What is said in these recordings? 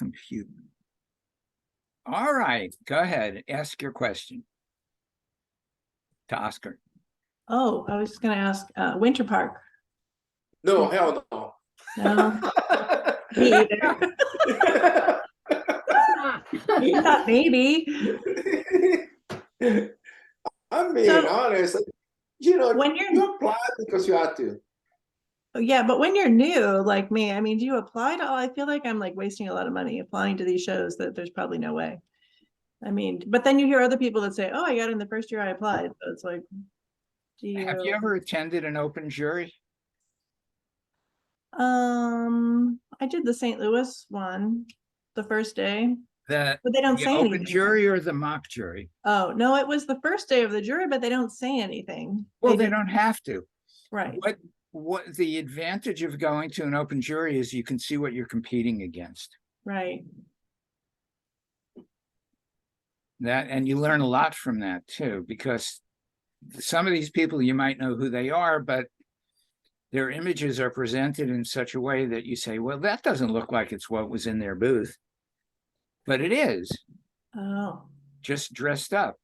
compute. All right, go ahead. Ask your question to Oscar. Oh, I was just going to ask Winter Park. No, hell no. No, me either. You thought maybe. I'm being So- honest. You know, When you're- you applied because you had to. Yeah, but when you're new like me, I mean, do you apply to all? I feel like I'm like wasting a lot of money applying to these shows that there's probably no way. I mean, but then you hear other people that say, oh, I got in the first year I applied. So it's like, Have you ever attended an open jury? I did the St. Louis one the first day, The but they don't say open anything. jury or the mock jury? Oh, no, it was the first day of the jury, but they don't say anything. Well, they didn't- don't have to. Right. What the advantage of going to an open jury is you can see what you're competing against. Right. That, and you learn a lot from that too, because some of these people, you might know who they are, but their images are presented in such a way that you say, well, that doesn't look like it's what was in their booth. But it is, Oh, just dressed up.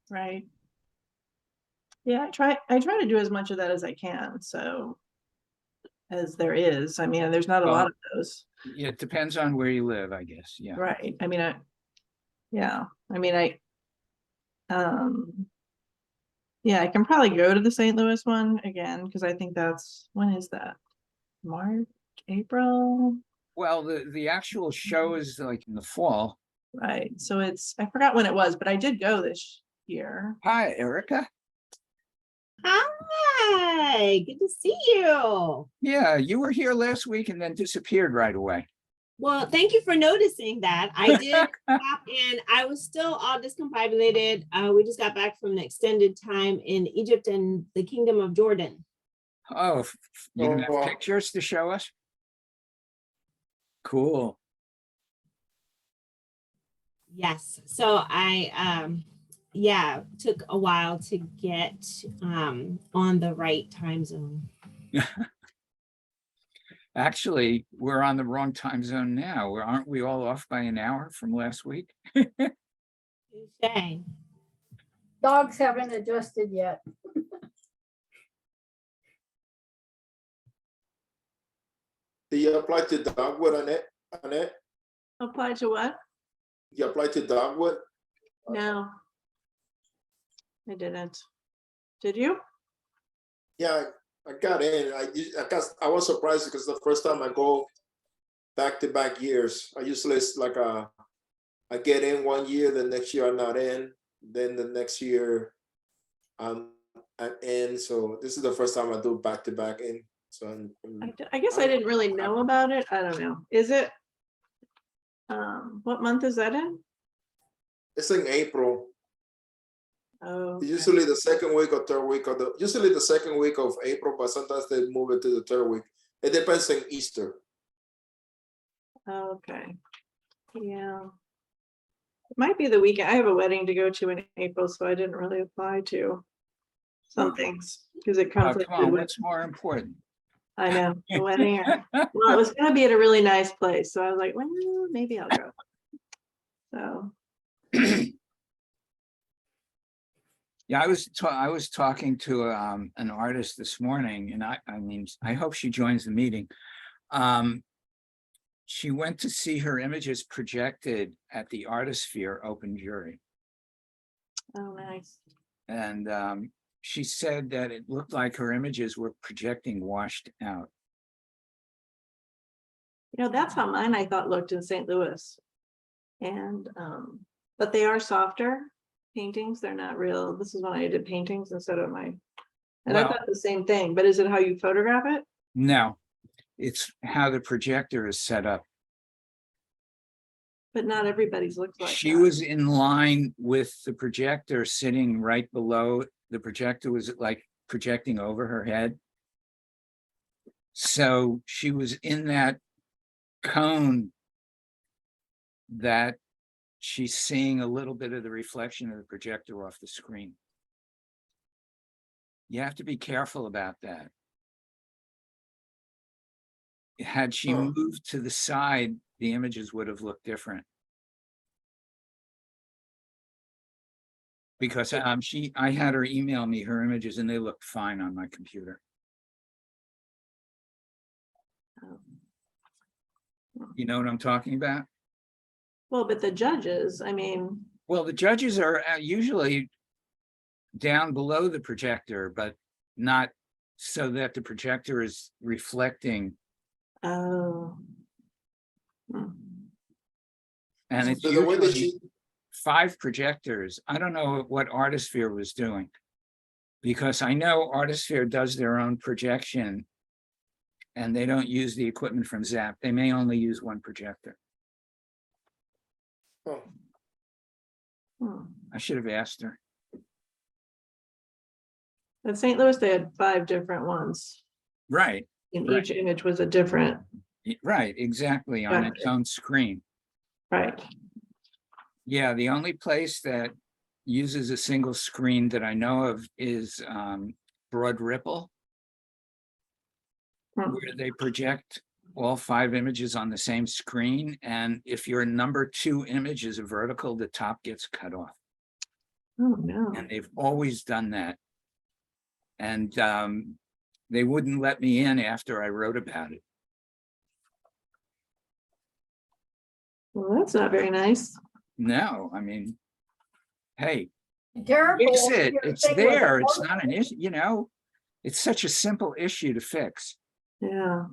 right. Yeah, I try to do as much of that as I can. So as there is, I mean, there's not a lot of those. It depends on where you live, I guess. Yeah. Right. I mean, yeah, I can probably go to the St. Louis one again, because I think when is that? March, April? Well, the actual show is like in the fall. Right. So I forgot when it was, but I did go this year. Hi, Erica. Hi, good to see you. Yeah, you were here last week and then disappeared right away. Well, thank you for noticing that. I did pop in. I was still all discombobulated. We just got back from an extended time in Egypt and the Kingdom of Jordan. Oh, you don't have Oh. pictures to show us? Cool. Yes. So took a while to get on the right time zone. Actually, we're on the wrong time zone now. Aren't we all off by an hour from last week? Touche. Dogs haven't adjusted yet. Do you apply to Dogwood on it? Apply to what? You apply to Dogwood? No. I didn't. Did you? Yeah, I got in. I was surprised because the first time I go back-to-back years, I usually it's like I get in one year, the next year I'm not in, then the next year I'm in. So this is the first time I do back-to-back in. So I guess I didn't really know about it. I don't know. Is it? What month is that in? it's in April. Oh, okay. Usually the second week or third week usually the second week of April, but sometimes they move it to the third week. It depends on Easter. Okay. Yeah. It might be the weekend. I have a wedding to go to in April, so I didn't really apply to some things because it Oh, conflicted come on, with, what's more important? I know, the wedding. Well, it was gonna be at a really nice place, so I was like, well, maybe I'll go. So, Yeah, I was talking to an artist this morning, and I mean, I hope she joins the meeting. She went to see her images projected at the Artisphere Open Jury, oh, nice. and she said that it looked like her images were projecting washed out. You know, that's how mine I thought looked in St. Louis. And, but they are softer paintings. They're not real. This is when I did paintings instead of and I Well- thought the same thing, but is it how you photograph it? No, it's how the projector is set up. But not everybody's looks like She that. was in line with the projector sitting right below. The projector was like projecting over her head. So she was in that cone that she's seeing a little bit of the reflection of the projector off the screen. You have to be careful about that. Had she Huh. moved to the side the images would have looked different. Because I had her email me her images and they looked fine on my computer. You know what I'm talking about? Well, but the judges, I mean, Well, the judges are usually down below the projector, but not so that the projector is reflecting. oh. Hmm. And it's So the way that usually she, 5 projectors. I don't know what Artisphere was doing. Because I know Artisphere does their own projection. And they don't use the equipment from Zap. They may only use 1 projector. oh, Hmm. I should have asked her. At St. Louis, they had 5 different ones. Right, And Right. each image was a different, right, exactly, on its Gotcha. own screen. right? Yeah, the only place that uses a single screen that I know of is Broad Ripple, Hmm. where they project all 5 images on the same screen. And if your number 2 image is a vertical, the top gets cut off. Oh, no. And they've always done that. And they wouldn't let me in after I wrote about it. Well, that's not very nice. No, I mean, hey, Be careful. fix if it. your It's thing was a there. It's portrait. not an issue, you know, it's such a simple issue to fix. Yeah.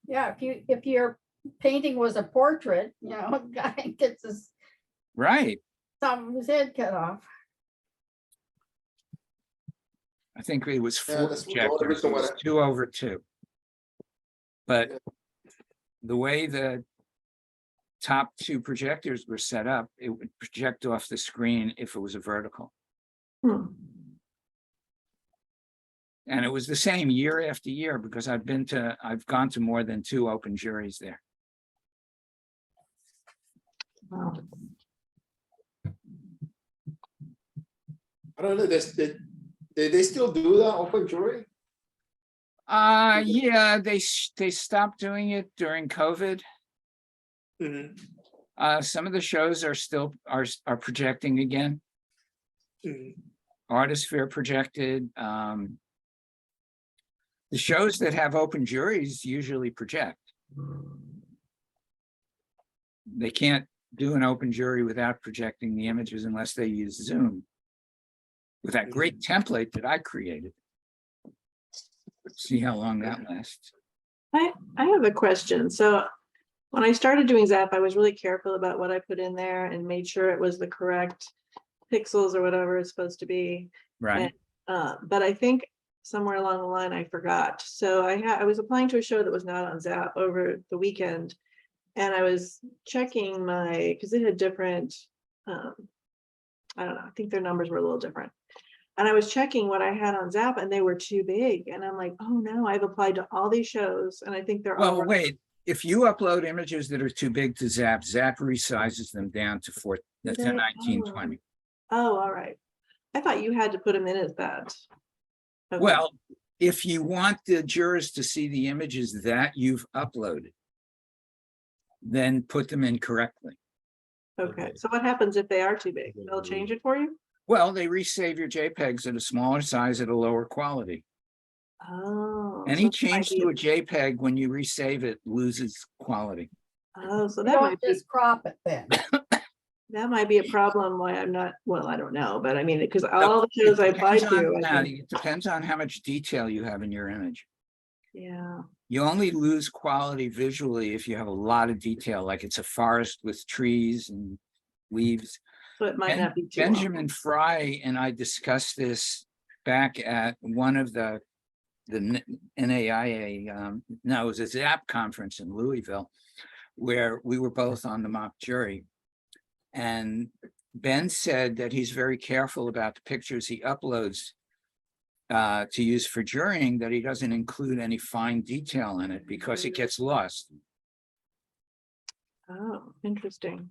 Yeah, if your painting was a portrait, a guy gets his Right. top of his head cut off. I think it was Yeah, 4 that's the only projectors, reason it why was I- 2/2. But Yeah. the way the top 2 projectors were set up, it would project off the screen if it was a vertical. Hmm. And it was the same year after year because I've gone to more than 2 open juries there. Wow. I don't know, they still do that open jury? Yeah, they stopped doing it during COVID. Mhm, Some of the shows are still are projecting again. mhm. Artisphere projected. The shows that have open juries usually project. They can't do an open jury without projecting the images unless they use Zoom. With that great template that I created. See how long that lasts. I have a question. So when I started doing Zap, I was really careful about what I put in there and made sure it was the correct pixels or whatever it's supposed to be. Right. But I think somewhere along the line I forgot. So I was applying to a show that was not on Zap over the weekend. And I was checking because it had different, I don't know, I think their numbers were a little different. And I was checking what I had on Zap and they were too big. And I'm like, oh no, I've applied to all these shows and I think they're all. Well, wait, if you upload images that are too big to Zap, Zap resizes them down to 1920. Oh, all right. I thought you had to put them in as that. Okay. Well, if you want the jurors to see the images that you've uploaded, then put them in correctly. Okay, so what happens if they are too big? They'll change it for you? Well, they resave your JPEGs at a smaller size at a lower quality. Oh. Any so that might change be to a JPEG when you resave it loses quality. Oh, so You that don't might be, just crop it then. that might be a problem why I'm not, well, I don't know, but I mean, because all the shows I applied to, I think, It depends on how much detail you have in your image. yeah. You only lose quality visually if you have a lot of detail, like it's a forest with trees and leaves. So it might not be too long. Benjamin Fry and I discussed this back at one of the NAIA, no, it was a ZAP conference in Louisville, where we were both on the mock jury. And Ben said that he's very careful about the pictures he uploads to use for jurying, that he doesn't include any fine detail in it because it gets lost. Oh, interesting.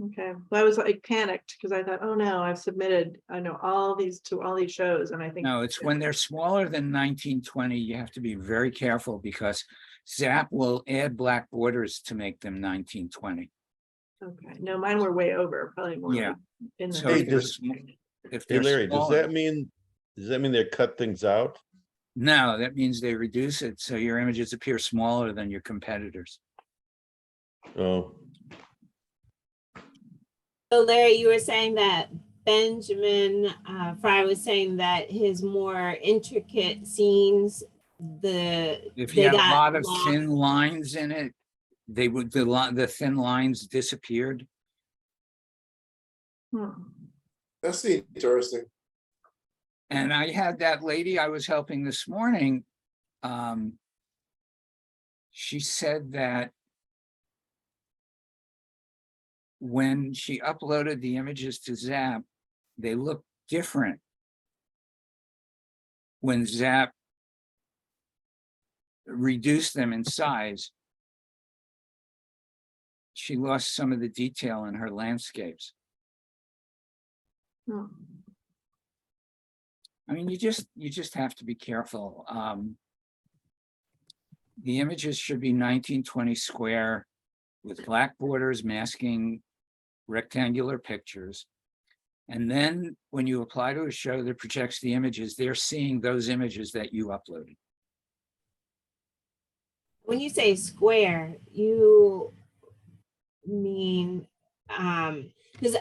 Okay, well, I was like panicked because I thought, oh no, I've submitted, I know all these to all these shows and I think. No, it's when they're smaller than 1920, you have to be very careful because Zap will add black borders to make them 1920. Okay, no, mine were way over, probably more. Yeah. like in the So Hey, if they're, does- if Hey they're Larry, does smaller- that mean they cut things out? No, that means they reduce it, so your images appear smaller than your competitors. Oh, So Larry, you were saying that Benjamin Fry was saying that his more intricate scenes, If they you had a got lot of lost. thin lines in it, they would, the thin lines disappeared. Hmm. That's interesting. And I had that lady I was helping this morning. She said that when she uploaded the images to Zap, they looked different when Zap reduced them in size. She lost some of the detail in her landscapes. Hmm. I mean, you just have to be careful. The images should be 1920 square with black borders masking rectangular pictures. And then when you apply to a show that projects the images, they're seeing those images that you uploaded. When you say square, you mean, because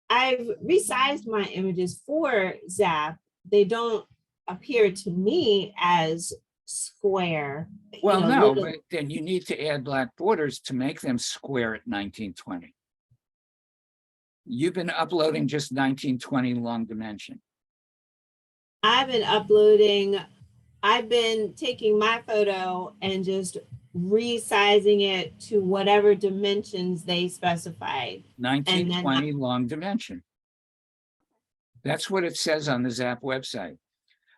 I've resized my images for Zap. They don't appear to me as square. Well, you know, no, little- but then you need to add black borders to make them square at 1920. You've been uploading just 1920 long dimension. I've been taking my photo and just resizing it to whatever dimensions they specified. 1920 long dimension. That's what it says on the Zap website.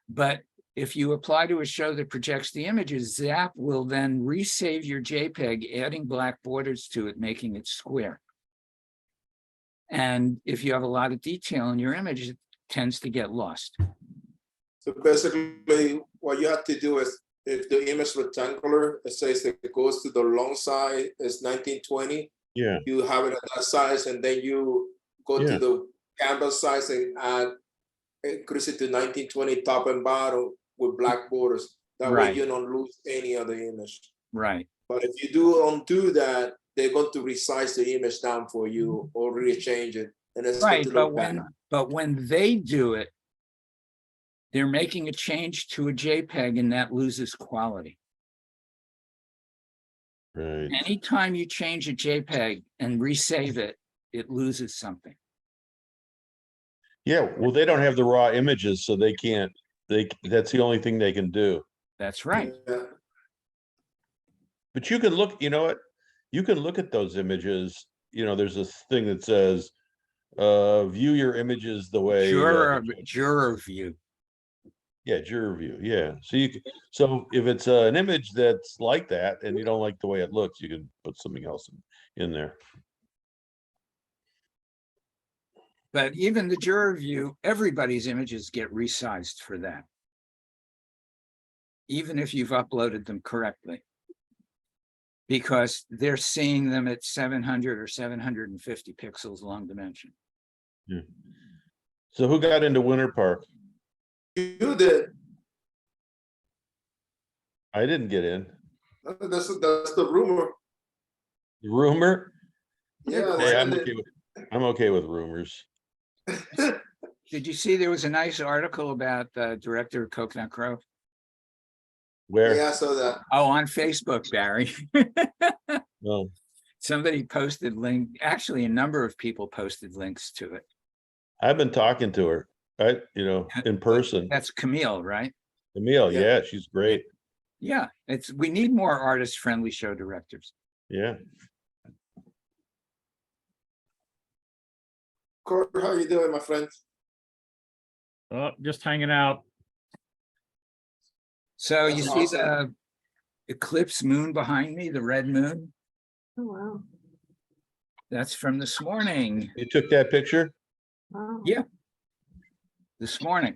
But if you apply to a show that projects the images, Zap will then resave your JPEG, adding black borders to it, making it square. And if you have a lot of detail in your image, it tends to get lost. So basically, what you have to do is, if the image is rectangular, it says that it goes to the long side, it's 1920. yeah, You have it at that size, and then you go Yeah. to the canvas size and add, increase it to 1920 top and bottom with black borders. That way Right. you don't lose any of the image. Right. But if you do undo that, they're going to resize the image down for you or rechange it, and it's going Right. to But look bad. when they do it, they're making a change to a JPEG and that loses quality. right. Anytime you change a JPEG and resave it, it loses something. Yeah, well, they don't have the raw images, so they can't, that's the only thing they can do. That's right. Yeah. But you can look, you know what? You can look at those images, there's this thing that says, view your images the way. Juror view. Yeah, juror view, yeah. So if it's an image that's like that and you don't like the way it looks, you can put something else in there. But even the juror view, everybody's images get resized for that. Even if you've uploaded them correctly. Because they're seeing them at 700 or 750 pixels long dimension. So who got into Winter Park? You did. I didn't get in. That's the rumor. Rumor? Yeah. Hey, that's- I'm okay with rumors. Did you see there was a nice article about the director of Coconut Grove? Where? Yeah, I saw that. Oh, on Facebook, Barry. No. Somebody posted actually a number of people posted links to it. I've been talking to her, right? In person. That's Camille, right? Emil, Yeah. yeah, she's great. Yeah, we need more artist-friendly show directors. Yeah. Kurt, how you doing, my friend? Oh, just hanging out. So you That's see awesome. the eclipse moon behind me, the red moon? Oh, wow. That's from this morning, You took that picture? Wow. Yeah. this morning.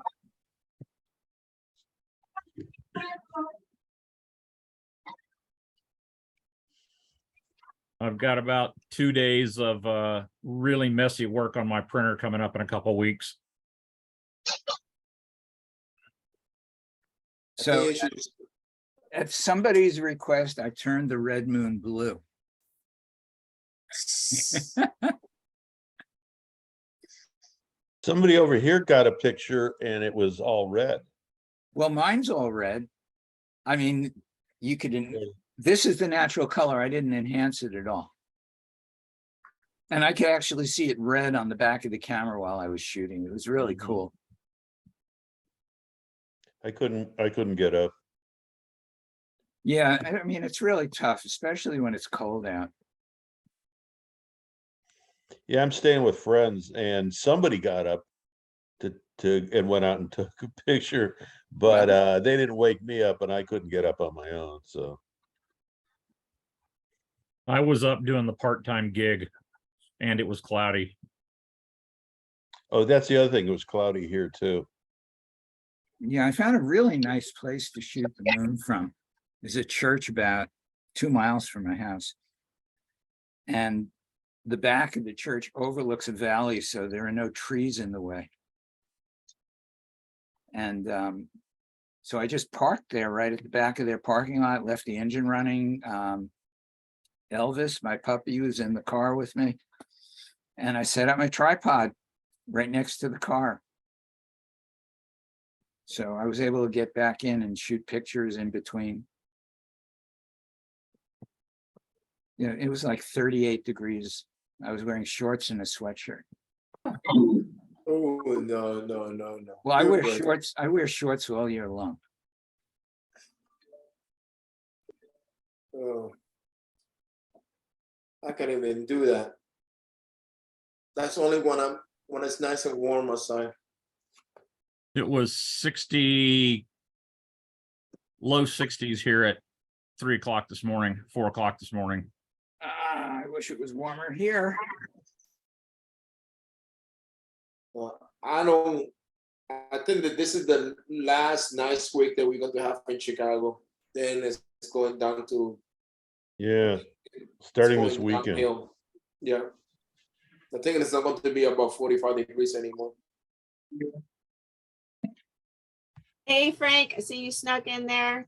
I've got about 2 days of really messy work on my printer coming up in a couple weeks. I So think you should- at somebody's request, I turned the red moon blue. Somebody over here got a picture and it was all red. Well, mine's all red. I mean, you could, this is the natural color. I didn't enhance it at all. And I could actually see it red on the back of the camera while I was shooting. It was really Mhm. cool. I couldn't get up. Yeah, I mean, it's really tough, especially when it's cold out. Yeah, I'm staying with friends and somebody got up and went out and took a picture, but they didn't wake me up and I couldn't get up on my own. So I was up doing the part-time gig and it was cloudy. oh, that's the other thing. It was cloudy here too. Yeah, I found a really nice place to shoot the moon from. There's a church about 2 miles from my house. And the back of the church overlooks a valley, so there are no trees in the way. And so I just parked there right at the back of their parking lot, left the engine running. Elvis, my puppy, was in the car with me. And I set up my tripod right next to the car. So I was able to get back in and shoot pictures in between. You know, it was like 38 degrees. I was wearing shorts and a sweatshirt. Oh, no. Well, I You're wear brave. shorts. I wear shorts all year long. Oh. I can't even do that. That's only when it's nice and warm outside. It was 60, low 60s here at 3 o'clock this morning, 4 o'clock this morning. I wish it was warmer here. Well, I think that this is the last nice week that we're going to have in Chicago. Then it's going down to Yeah, it's starting this going weekend. downhill. Yeah. I think it's not going to be about 45 degrees anymore. Hey, Frank, I see you snuck in there.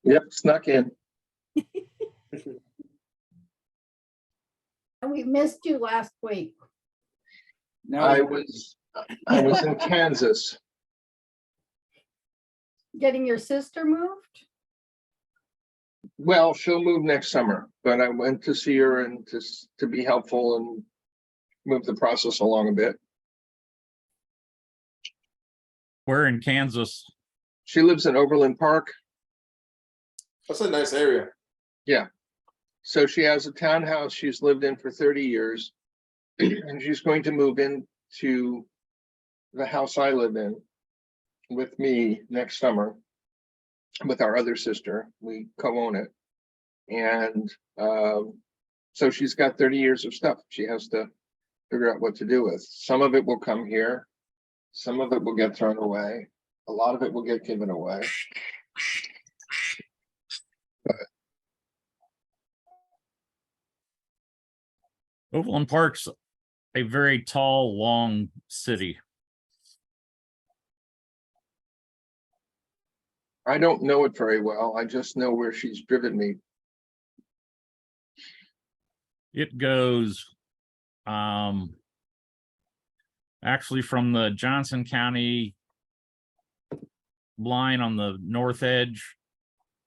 Yep, snuck in. And we missed you last week. No, I was in Kansas. Getting your sister moved? Well, she'll move next summer, but I went to see her and to be helpful and move the process along a bit. Where in Kansas? She lives in Overland Park. That's a nice area. Yeah. So she has a townhouse she's lived in for 30 years. And she's going to move into the house I live in with me next summer with our other sister. We co-own it. And so she's got 30 years of stuff she has to figure out what to do with. Some of it will come here. Some of it will get thrown away. A lot of it will get given away. Overland Park's a very tall, long city. I don't know it very well. I just know where she's driven me. It goes actually from the Johnson County line on the north edge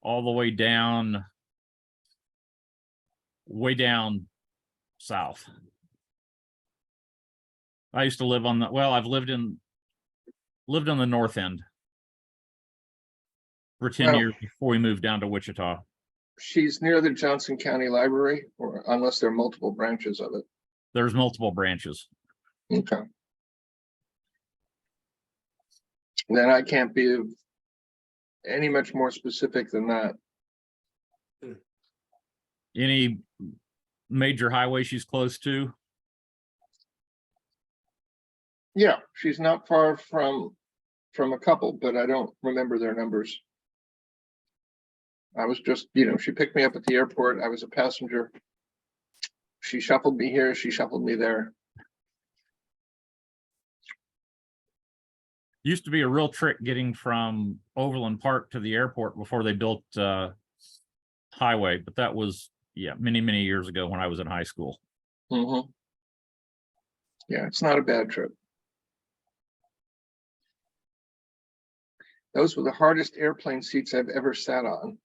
all the way down south. I used to live on I've lived on the north end for 10 Well, years before we moved down to Wichita. She's near the Johnson County Library, or unless there are multiple branches of it. There's multiple branches. Okay. Then I can't be any much more specific than that. Any major highway she's close to? Yeah, she's not far from a couple, but I don't remember their numbers. I was just, she picked me up at the airport. I was a passenger. She shuffled me here, she shuffled me there. Used to be a real trick getting from Overland Park to the airport before they built highway, but that was, yeah, many years ago when I was in high school. Mhm. Yeah, it's not a bad trip. Those were the hardest airplane seats I've ever sat on.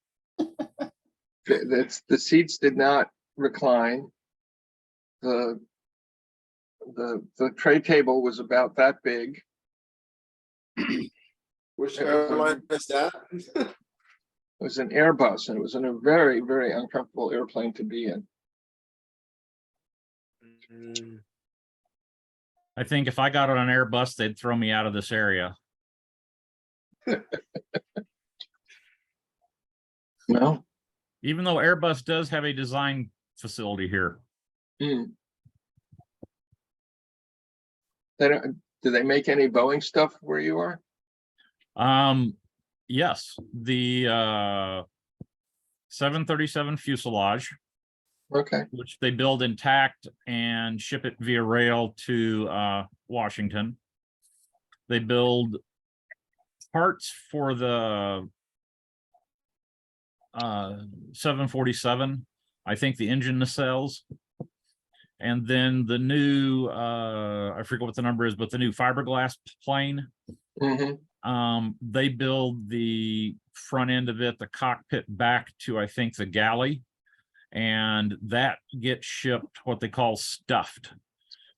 The seats did not recline. The tray table was about that big. Which It was a- airline is that? It was an Airbus, and it was in a very, very uncomfortable airplane to be in. Mm, I think if I got on an Airbus, they'd throw me out of this area. No. Even though Airbus does have a design facility here. Mm. Do they make any Boeing stuff where you are? Yes, the 737 fuselage, Okay. which they build intact and ship it via rail to Washington. They build parts for the 747, I think the engine nacelles. And then the new I forget what the number is, but the new fiberglass plane. Mm-hmm. They build the front end of it, the cockpit back to, I think, the galley, and that gets shipped what they call stuffed.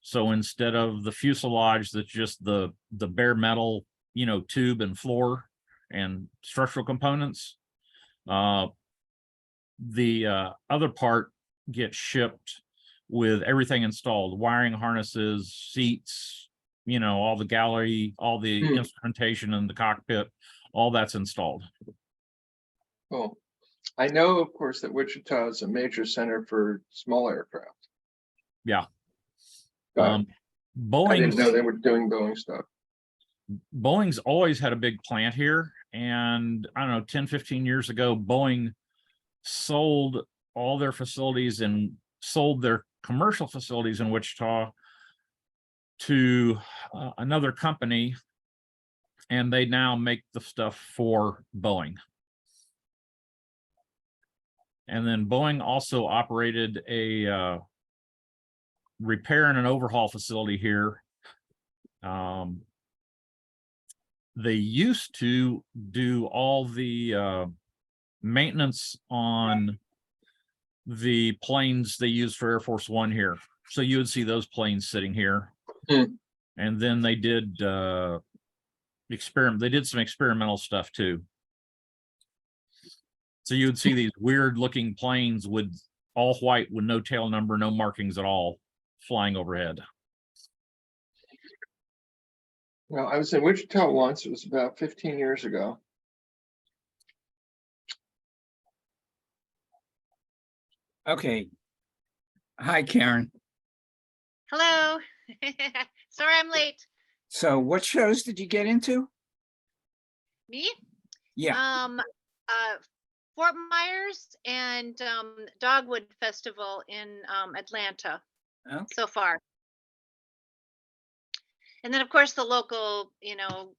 So instead of the fuselage, that's just the bare metal, tube and floor and structural components, the other part gets shipped with everything installed, wiring harnesses, seats, all the gallery, all the instrumentation in the cockpit, all that's installed. Cool. I know, of course, that Wichita is a major center for small aircraft. Yeah. But I didn't know Boeing's they were doing Boeing stuff. always had a big plant here. And I don't know, 10, 15 years ago, Boeing sold all their facilities and sold their commercial facilities in Wichita to another company, and they now make the stuff for Boeing. And then Boeing also operated a repair and an overhaul facility here. They used to do all the maintenance on the planes they use for Air Force One here. So you would see those planes sitting here. And then they did they did some experimental stuff too. So you would see these weird looking planes with all white with no tail number, no markings at all, flying overhead. Well, I was in Wichita once. It was about 15 years ago. Okay. Hi, Karen. Hello. Sorry I'm late. So what shows did you get into? Me? Yeah. Fort Myers and Dogwood Festival in Atlanta Okay. so far. And then of course the local,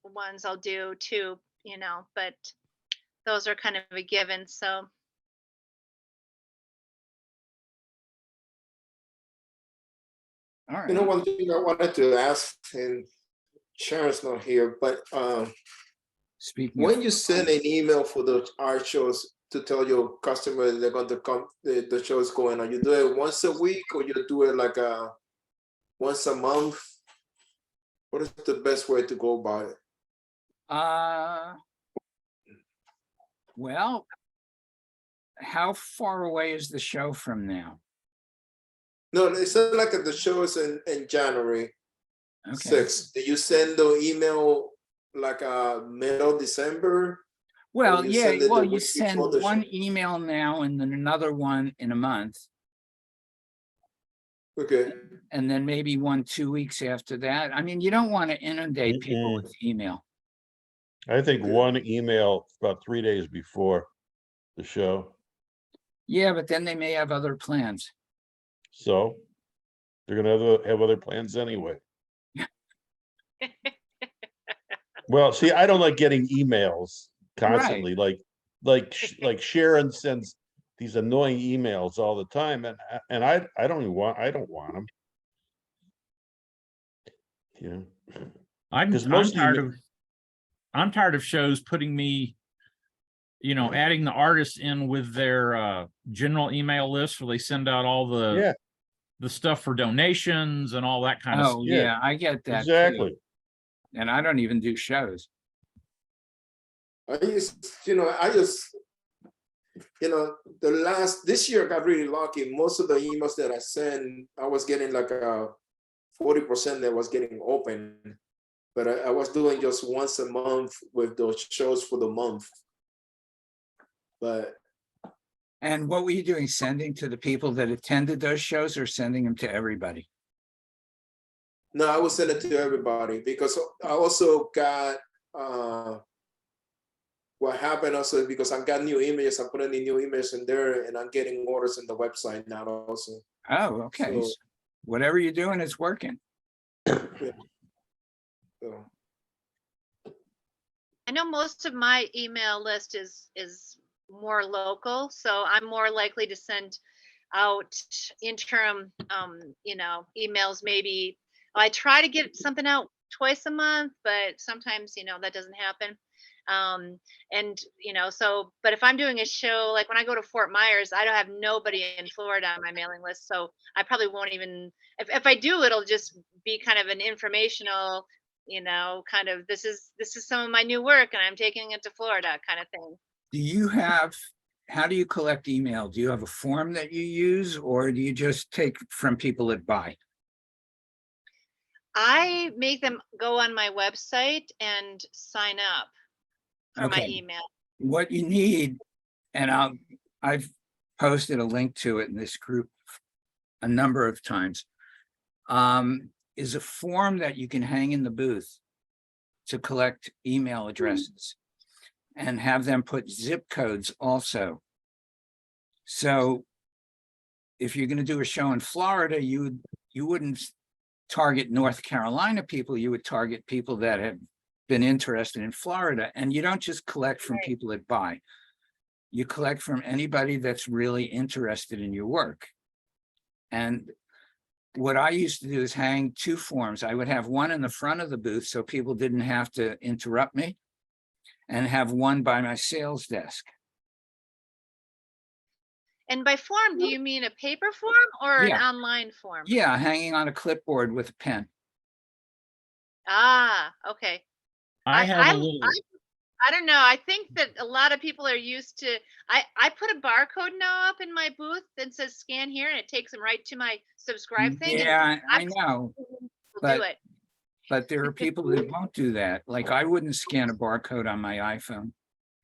ones I'll do too, but those are kind of a given. So All right. One thing I wanted to ask, and Sharon's not here, but Speaking when of, you send an email for the art shows to tell your customer they're going to come, the show is going on, you do it once a week or you do it like once a month? What is the best way to go about it? Well, how far away is the show from now? No, they said like the show is in January Okay. 6th. Do you send the email like middle December? Well, you yeah, send it well, the you week send before the one show? email now and then another one in a month, Okay. and then maybe 2 weeks after that. I mean, you don't want to inundate people with email. I think Okay. one email about 3 days before. the show. Yeah, but then they may have other plans. So they're gonna have other plans anyway. Well, see, I don't like getting emails constantly, like Sharon sends these annoying emails all the time, and I don't want them. You know, I'm 'Cause I'm most tired email- of I'm tired of shows putting me, adding the artists in with their general email list where they send out all yeah, the stuff for donations and all that kind of stuff. Oh, Yeah, yeah, I get that too. exactly. And I don't even do shows. This year I got really lucky. Most of the emails that I sent, I was getting like a 40% that was getting open. But I was doing just once a month with those shows for the month. But And what were you doing? Sending to the people that attended those shows or sending them to everybody? no, I will send it to everybody because I also got what happened also because I got new images. I put any new images in there and I'm getting orders in the website now also. Oh, okay. So- So whatever you're doing is working. So, I know most of my email list is more local, so I'm more likely to send out interim, emails. Maybe I try to get something out twice a month, but sometimes, that doesn't happen. But if I'm doing a show, like when I go to Fort Myers, I don't have nobody in Florida on my mailing list, so I probably won't even. If I do, it'll just be kind of an informational. Kind of this is some of my new work and I'm taking it to Florida kind of thing. How do you collect email? Do you have a form that you use or do you just take from people that buy? I make them go on my website and sign up for my Okay. email. What you need, and I've posted a link to it in this group a number of times, is a form that you can hang in the booth to collect email addresses and have them put zip codes also. So if you're going to do a show in Florida, you wouldn't target North Carolina people, you would target people that have been interested in Florida. And you don't just collect from people that buy. You collect from anybody that's really interested in your work. And what I used to do is hang two forms. I would have one in the front of the booth so people didn't have to interrupt me, and have one by my sales desk. And by form, do you mean a paper form or an online form? Yeah, hanging on a clipboard with a pen. Ah, okay. I have a little. I don't know. I think that a lot of people are used to. I put a barcode now up in my booth that says scan here, and it takes them right to my subscribe thing. Yeah, and I know, We'll do it. but there are people that won't do that. Like I wouldn't scan a barcode on my iPhone.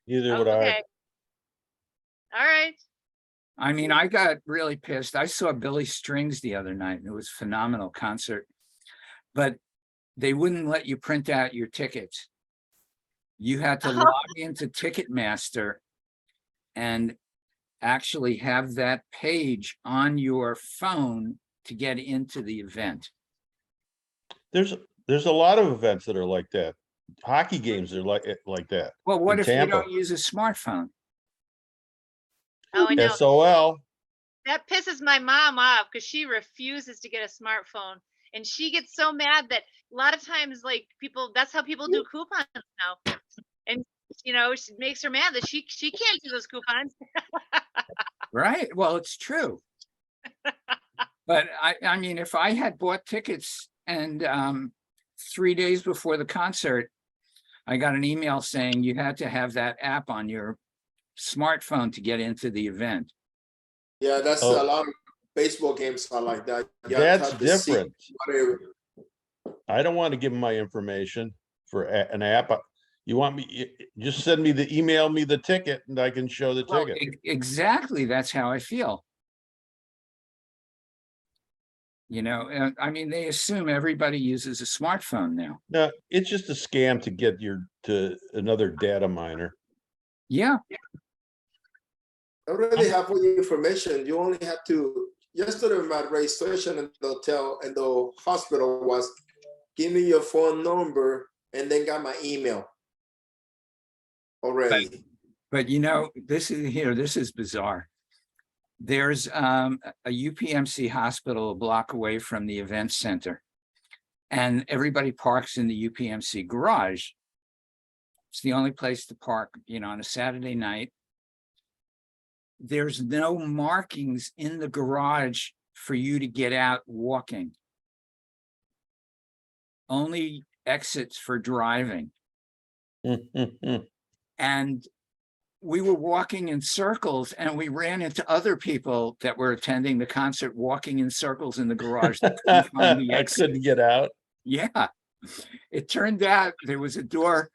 Neither would Okay. All right. I mean, I got really pissed. I saw Billy Strings the other night, and it was a phenomenal concert. But they wouldn't let you print out your tickets. You had to log into Ticketmaster and actually have that page on your phone to get into the event. There's a lot of events that are like that. Hockey games are like that. Well, what In if Tampa. you don't use a smartphone? Oh, I know. SOL. That pisses my mom off because she refuses to get a smartphone. And she gets so mad that a lot of times, like that's how people do coupons now. And, she makes her mad that she can't do those coupons. Right. Well, it's true. But I mean, if I had bought tickets and 3 days before the concert, I got an email saying you had to have that app on your smartphone to get into the event. yeah, that's Oh. a lot of baseball games are like that. You That's have to see different. whatever. I don't want to give them my information for an app. You want me, just send me email me the ticket and I can show the Well, ticket. exactly. That's how I feel. And I mean, they assume everybody uses a smartphone now. No, it's just a scam to get to another data miner. Yeah. I already have all your information. You only have to, yesterday my registration in the hotel and the hospital was, give me your phone number and then got my email already. But you know, this is bizarre. There's a UPMC hospital a block away from the event center. And everybody parks in the UPMC garage. It's the only place to park, you know, on a Saturday night. There's no markings in the garage for you to get out walking. Only exits for driving. And we were walking in circles and we ran into other people that were attending the concert, walking in circles in the garage. I couldn't get out. Yeah. It turned out there was a door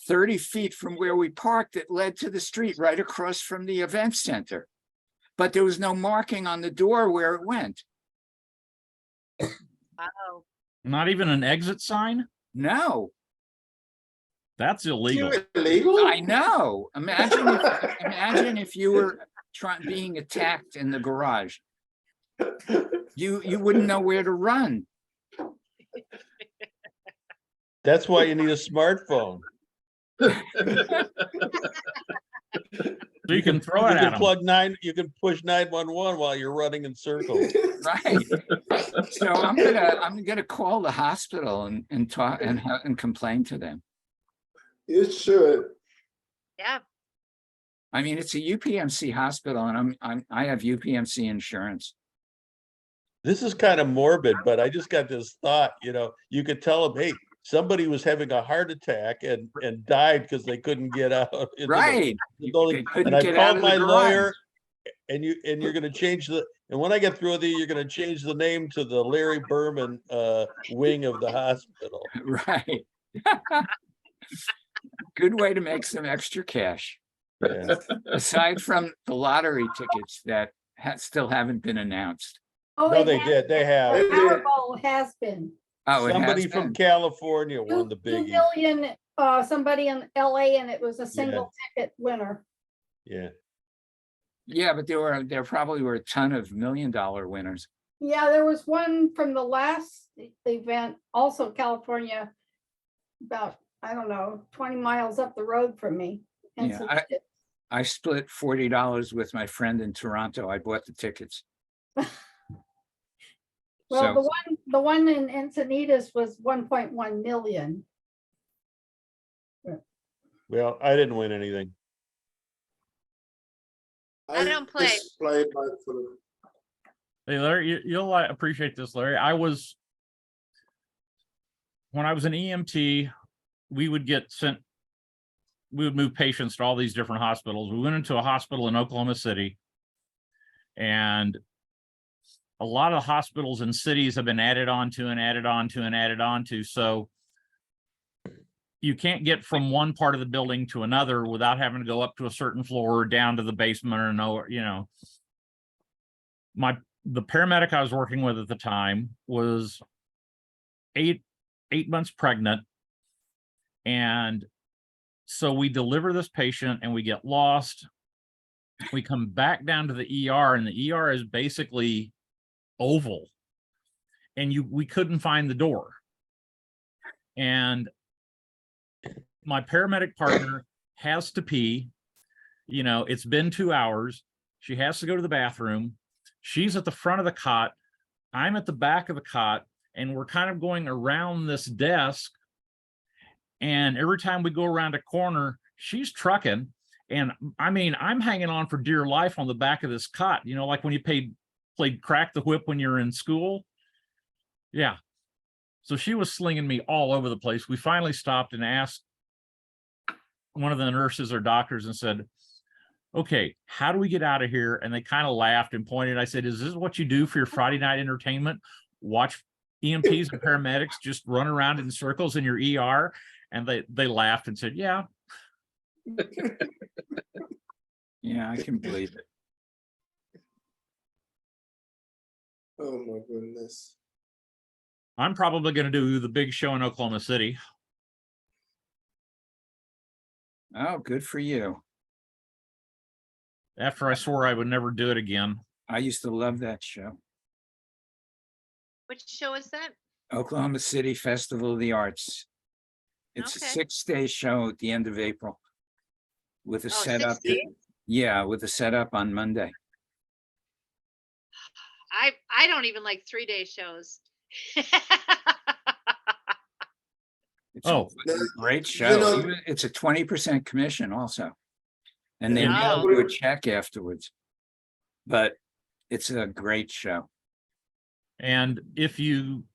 30 feet from where we parked that led to the street right across from the event center. But there was no marking on the door where it went. Wow. Not even an exit sign? No, That's illegal. Illegal? I know. Imagine if you were being attacked in the garage. You wouldn't know where to run. That's why you need a smartphone. So you can throw You it at can them. you can push 911 while you're running in circles. Right. So I'm gonna call the hospital and talk and complain to them. You should. Yeah. I mean, it's a UPMC hospital and I have UPMC insurance. This is kind of morbid, but I just got this thought, you know, you could tell them, hey, somebody was having a heart attack and died because they couldn't get out. into Right. the building. They couldn't And I get out called of the my garage. lawyer and you're gonna change and when I get through with you, you're gonna change the name to the Larry Berman wing of the hospital. Right. Good way to make some extra cash. Yeah. Aside from the lottery tickets that still haven't been announced. Oh, No, it they has did. They been. have. The They did. Powerball has been. Oh, it Somebody has from been. California won the 2 biggie. million, somebody in LA, and it was a single ticket winner. Yeah. Yeah, but there probably were a ton of $1 million winners. Yeah, there was one from the last event, also California, about, I don't know, 20 miles up the road from me. And Yeah, so I split $40 with my friend in Toronto. I bought the tickets. well, So, the one in Encinitas was 1.1 million. Well, I didn't win anything. I don't play. just play by for Hey, Larry, you'll appreciate this, Larry. When I was an EMT, we would move patients to all these different hospitals. We went into a hospital in Oklahoma City, and a lot of hospitals and cities have been added on to and added on to and added on to. So you can't get from one part of the building to another without having to go up to a certain floor or down to the basement or nowhere, you know. The paramedic I was working with at the time was eight months pregnant. And so we deliver this patient and we get lost. We come back down to the ER and the ER is basically oval. And we couldn't find the door. And my paramedic partner has to pee. You know, it's been 2 hours. She has to go to the bathroom. She's at the front of the cot. I'm at the back of the cot, and we're kind of going around this desk. And every time we go around a corner, she's trucking. And I mean, I'm hanging on for dear life on the back of this cot, you know, like when you played crack the whip when you're in school. Yeah. So she was slinging me all over the place. We finally stopped and asked one of the nurses or doctors and said, okay, how do we get out of here? And they kind of laughed and pointed. I said, is this what you do for your Friday night entertainment? Watch EMTs and paramedics just run around in circles in your ER? And they laughed and said, yeah. yeah, I can believe it. oh my goodness. I'm probably going to do the big show in Oklahoma City. Oh, good for you. after I swore I would never do it again. I used to love that show. Which show is that? Oklahoma City Festival of the Arts. It's a Okay. 6-day show at the end of April with a Oh, setup. 6 days? Yeah, with a setup on Monday. I don't even like 3-day shows. It's Oh. a great You show. know- Even- It's a 20% commission also. And they And- mail Oh. you a check afterwards. But it's a great show. And if you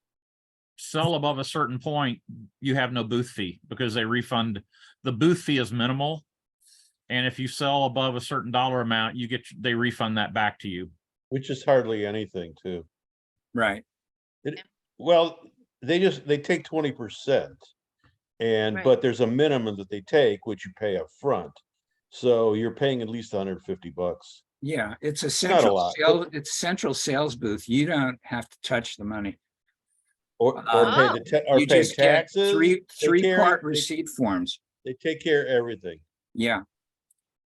sell above a certain point, you have no booth fee because they refund. The booth fee is minimal. And if you sell above a certain dollar amount, they refund that back to you. Which is hardly anything too. Right. Well, they take 20%. And, Right. but there's a minimum that they take, which you pay up front. So you're paying at least $150. Yeah, it's a not a central lot, sales, it's a central sales booth. You don't have to touch the money. Or Oh. You pay just get taxes. three They carry- part they- receipt forms. They take care of everything. Yeah.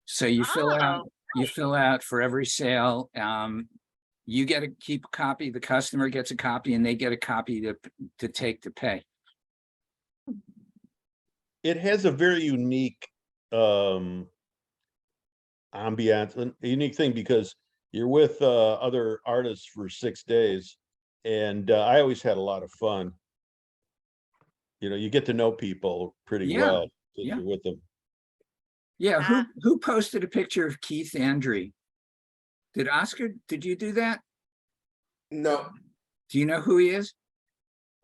So you fill out, Oh, you fill out for every sale. You get to keep a copy, the customer gets a copy, and they get a copy to take to pay. It has a very unique ambiance, a unique thing, because you're with other artists for 6 days, and I always had a lot of fun. You know, you get to know people pretty Yeah, well if yeah. you're with them. Yeah, Ah. who posted a picture of Keith Andre? Did Oscar, did you do that? No, Do you know who he is?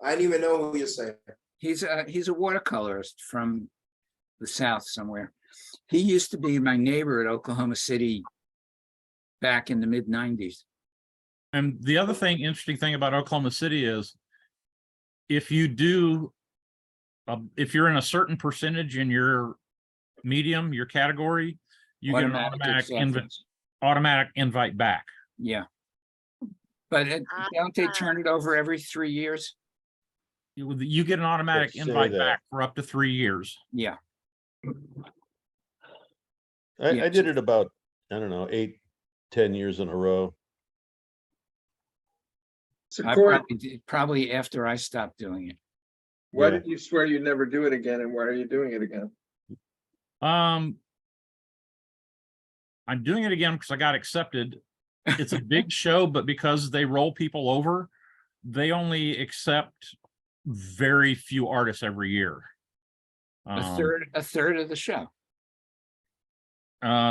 I didn't even know who you're saying. He's a watercolorist from the South somewhere. He used to be my neighbor at Oklahoma City back in the mid-90s. And the other interesting thing about Oklahoma City is if you do, if you're in a certain percentage in your medium, your category, you get an acceptance. automatic invite back. Yeah. But don't they Ah. turn it over every 3 years? You get an automatic Say invite that. back for up to 3 years. Yeah. I Yeah. did it about, I don't know, 8-10 years in a row. So I Corey, probably after I stopped doing it. why Yeah. did you swear you'd never do it again, and why are you doing it again? I'm doing it again because I got accepted. It's a big show, but because they roll people over, they only accept very few artists every year. A third of the show.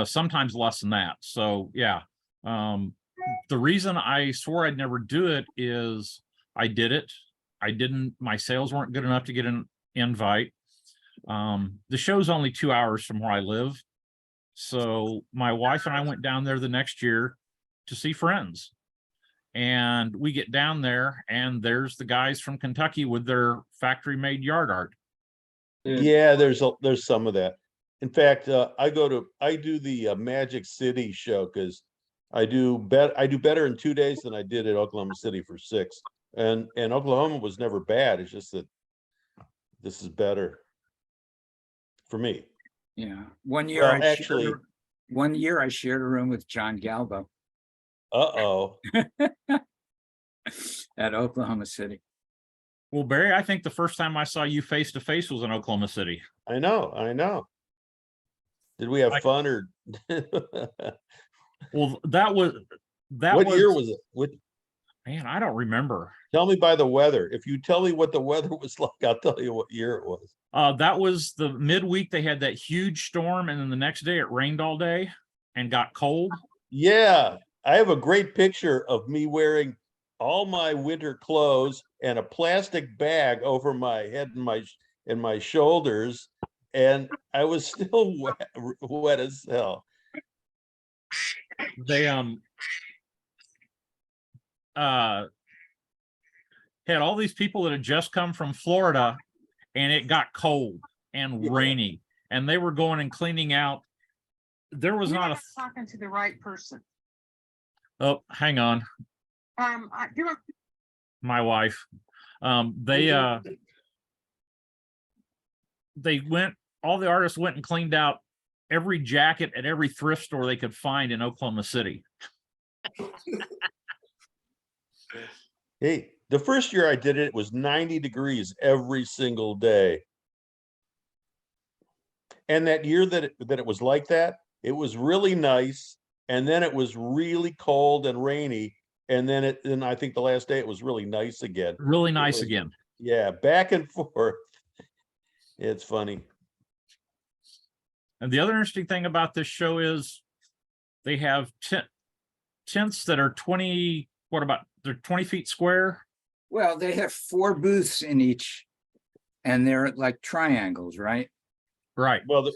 Sometimes less than that. So yeah. The reason I swore I'd never do it is I did it. My sales weren't good enough to get an invite. The show's only 2 hours from where I live. So my wife and I went down there the next year to see friends. And we get down there and there's the guys from Kentucky with their factory made yard art. Yeah, there's some of that. In fact, I do the Magic City show because I do better in 2 days than I did at Oklahoma City for 6. And Oklahoma was never bad. It's just that this is better for me. Yeah. One year, Well, actually, I shared a room with John Galbo uh-oh. at Oklahoma City. Well, Barry, I think the first time I saw you face to face was in Oklahoma City. I know. Did we have fun or Well, that was what year was it? Man, I don't remember. Tell me by the weather. If you tell me what the weather was like, I'll tell you what year it was. That was the midweek. They had that huge storm, and then the next day it rained all day and got cold. Yeah, I have a great picture of me wearing all my winter clothes and a plastic bag over my head and my shoulders, and I was still wet as hell. They had all these people that had just come from Florida, and it got cold and rainy, and they were going and cleaning out. There was not talking to the right person. Oh, hang on. My wife. They went, all the artists went and cleaned out every jacket at every thrift store they could find in Oklahoma City. Hey, the first year I did it, it was 90 degrees every single day. And that year that it was like that, it was really nice. And then it was really cold and rainy. And then I think the last day it was really nice again. Really It nice was- again. Yeah, back and forth. It's funny. And the other interesting thing about this show is they have tents that are 20, they're 20 feet square. Well, they have 4 booths in each, and they're like triangles, right? Right. Well,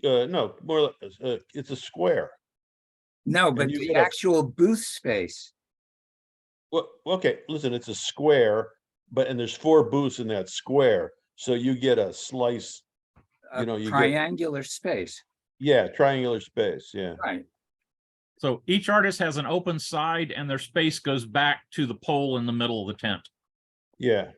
no, more, it's a square. No, but you the get a- actual booth space. Well, okay, listen, it's a square, and there's 4 booths in that square. So you get a slice, A you get, triangular space, yeah, triangular space, yeah. right? So each artist has an open side and their space goes back to the pole in the middle of the tent. Yeah,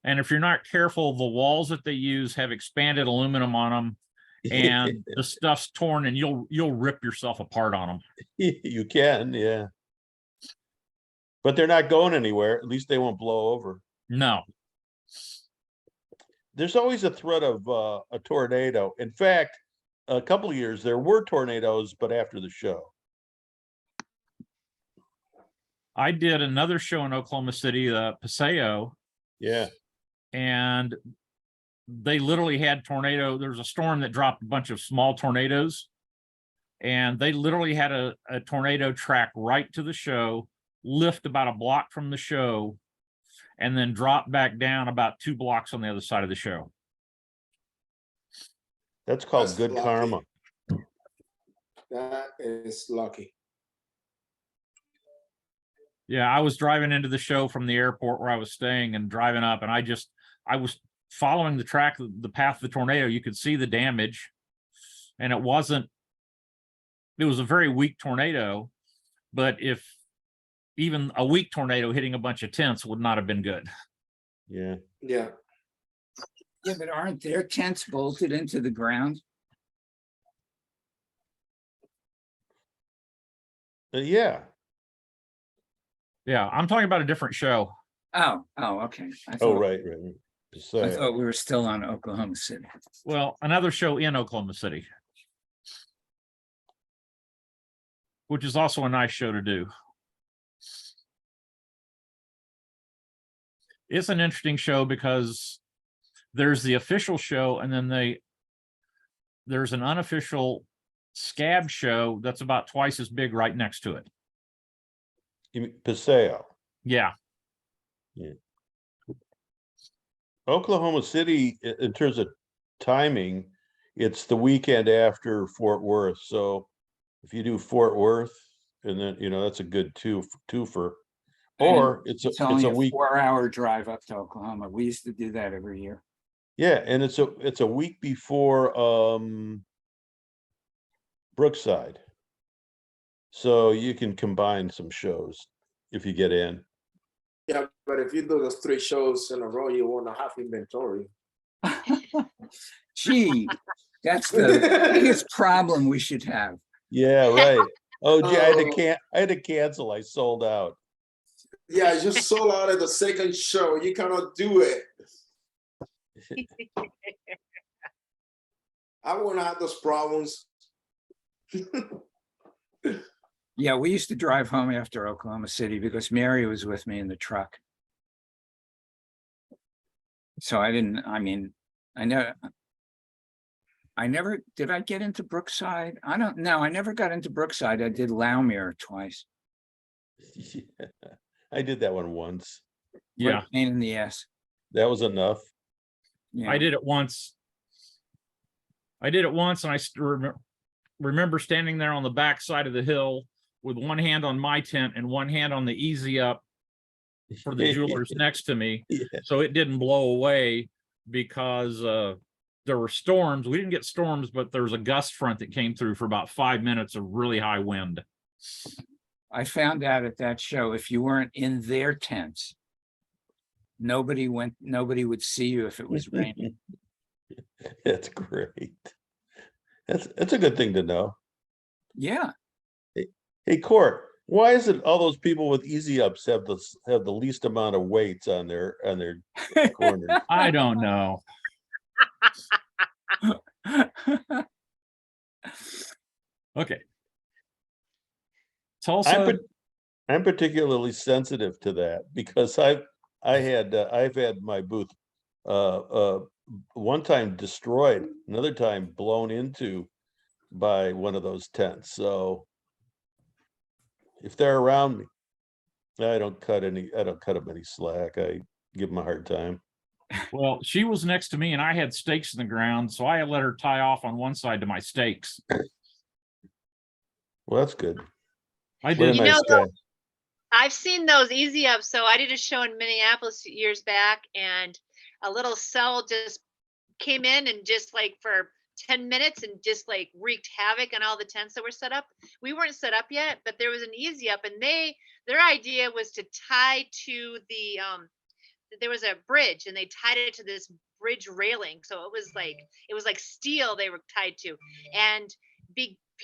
And if you're not careful, the walls that they use have expanded aluminum on them and the stuff's torn and you'll rip yourself apart on them. you can, yeah. But they're not going anywhere. At least they won't blow over. No. There's always a threat of a tornado. In fact, a couple of years there were tornadoes, but after the show. I did another show in Oklahoma City, Paseo, Yeah. and they literally had tornado. There was a storm that dropped a bunch of small tornadoes, and they literally had a tornado track right to the show, lift about a block from the show, and then drop back down about 2 blocks on the other side of the show. That's called That's good lucky. karma. That is lucky. Yeah, I was driving into the show from the airport where I was staying and driving up, and I was following the track, the path of the tornado. You could see the damage, and it was a very weak tornado, but if even a weak tornado hitting a bunch of tents would not have been good. Yeah. Yeah. Yeah, but aren't their tents bolted into the ground? Yeah. Yeah, I'm talking about a different show. Oh, okay. Oh, right. I So, thought we were still on Oklahoma City. Well, another show in Oklahoma City, which is also a nice show to do. It's an interesting show because there's the official show and then there's an unofficial scab show that's about twice as big right next to it. you mean Paseo. Yeah. Oklahoma City, in terms of timing, it's the weekend after Fort Worth. So if you do Fort Worth, and then that's a good twofer. Or it's only a a week. 4-hour drive up to Oklahoma. We used to do that every year. Yeah, and it's a week before Brookside. So you can combine some shows if you get in. Yeah, but if you do those 3 shows in a row, you want to have inventory. Gee, that's the biggest problem we should have. Yeah, right. Oh, gee, Oh. I had to cancel. I sold out. Yeah, I just sold out at the second show. You cannot do it. I wouldn't have those problems. Yeah, we used to drive home after Oklahoma City because Mary was with me in the truck. So I never, did I get into Brookside? I don't know. I never got into Brookside. I did Laumere twice. Yeah, I did that one once. What a Yeah. pain in the ass. That was enough. Yeah. I did it once. And I remember standing there on the back side of the hill with one hand on my tent and one hand on the easy up for the jewelers next to me. Yeah. So it didn't blow away because there were storms. We didn't get storms, but there was a gust front that came through for about 5 minutes of really high wind. I found out at that show, if you weren't in their tents, nobody would see you if it was raining. That's great. That's a good thing to know. Yeah. Hey, Court, why is it all those people with easy ups have the least amount of weights on their corners? I don't know. Okay. Tulsa, I'm particularly sensitive to that because I've had my booth one time destroyed, another time blown into by one of those tents. So if they're around me, I don't cut them any slack. I give them a hard time. well, she was next to me and I had stakes in the ground, so I let her tie off on one side to my stakes. Well, that's good. I What a did. You nice know, guy. I've seen those easy ups. So I did a show in Minneapolis years back, and a little cell just came in and just like for 10 minutes and just like wreaked havoc on all the tents that were set up. We weren't set up yet, but there was an easy up, and their idea was to tie to the there was a bridge, and they tied it to this bridge railing. So it was like steel they were tied to, and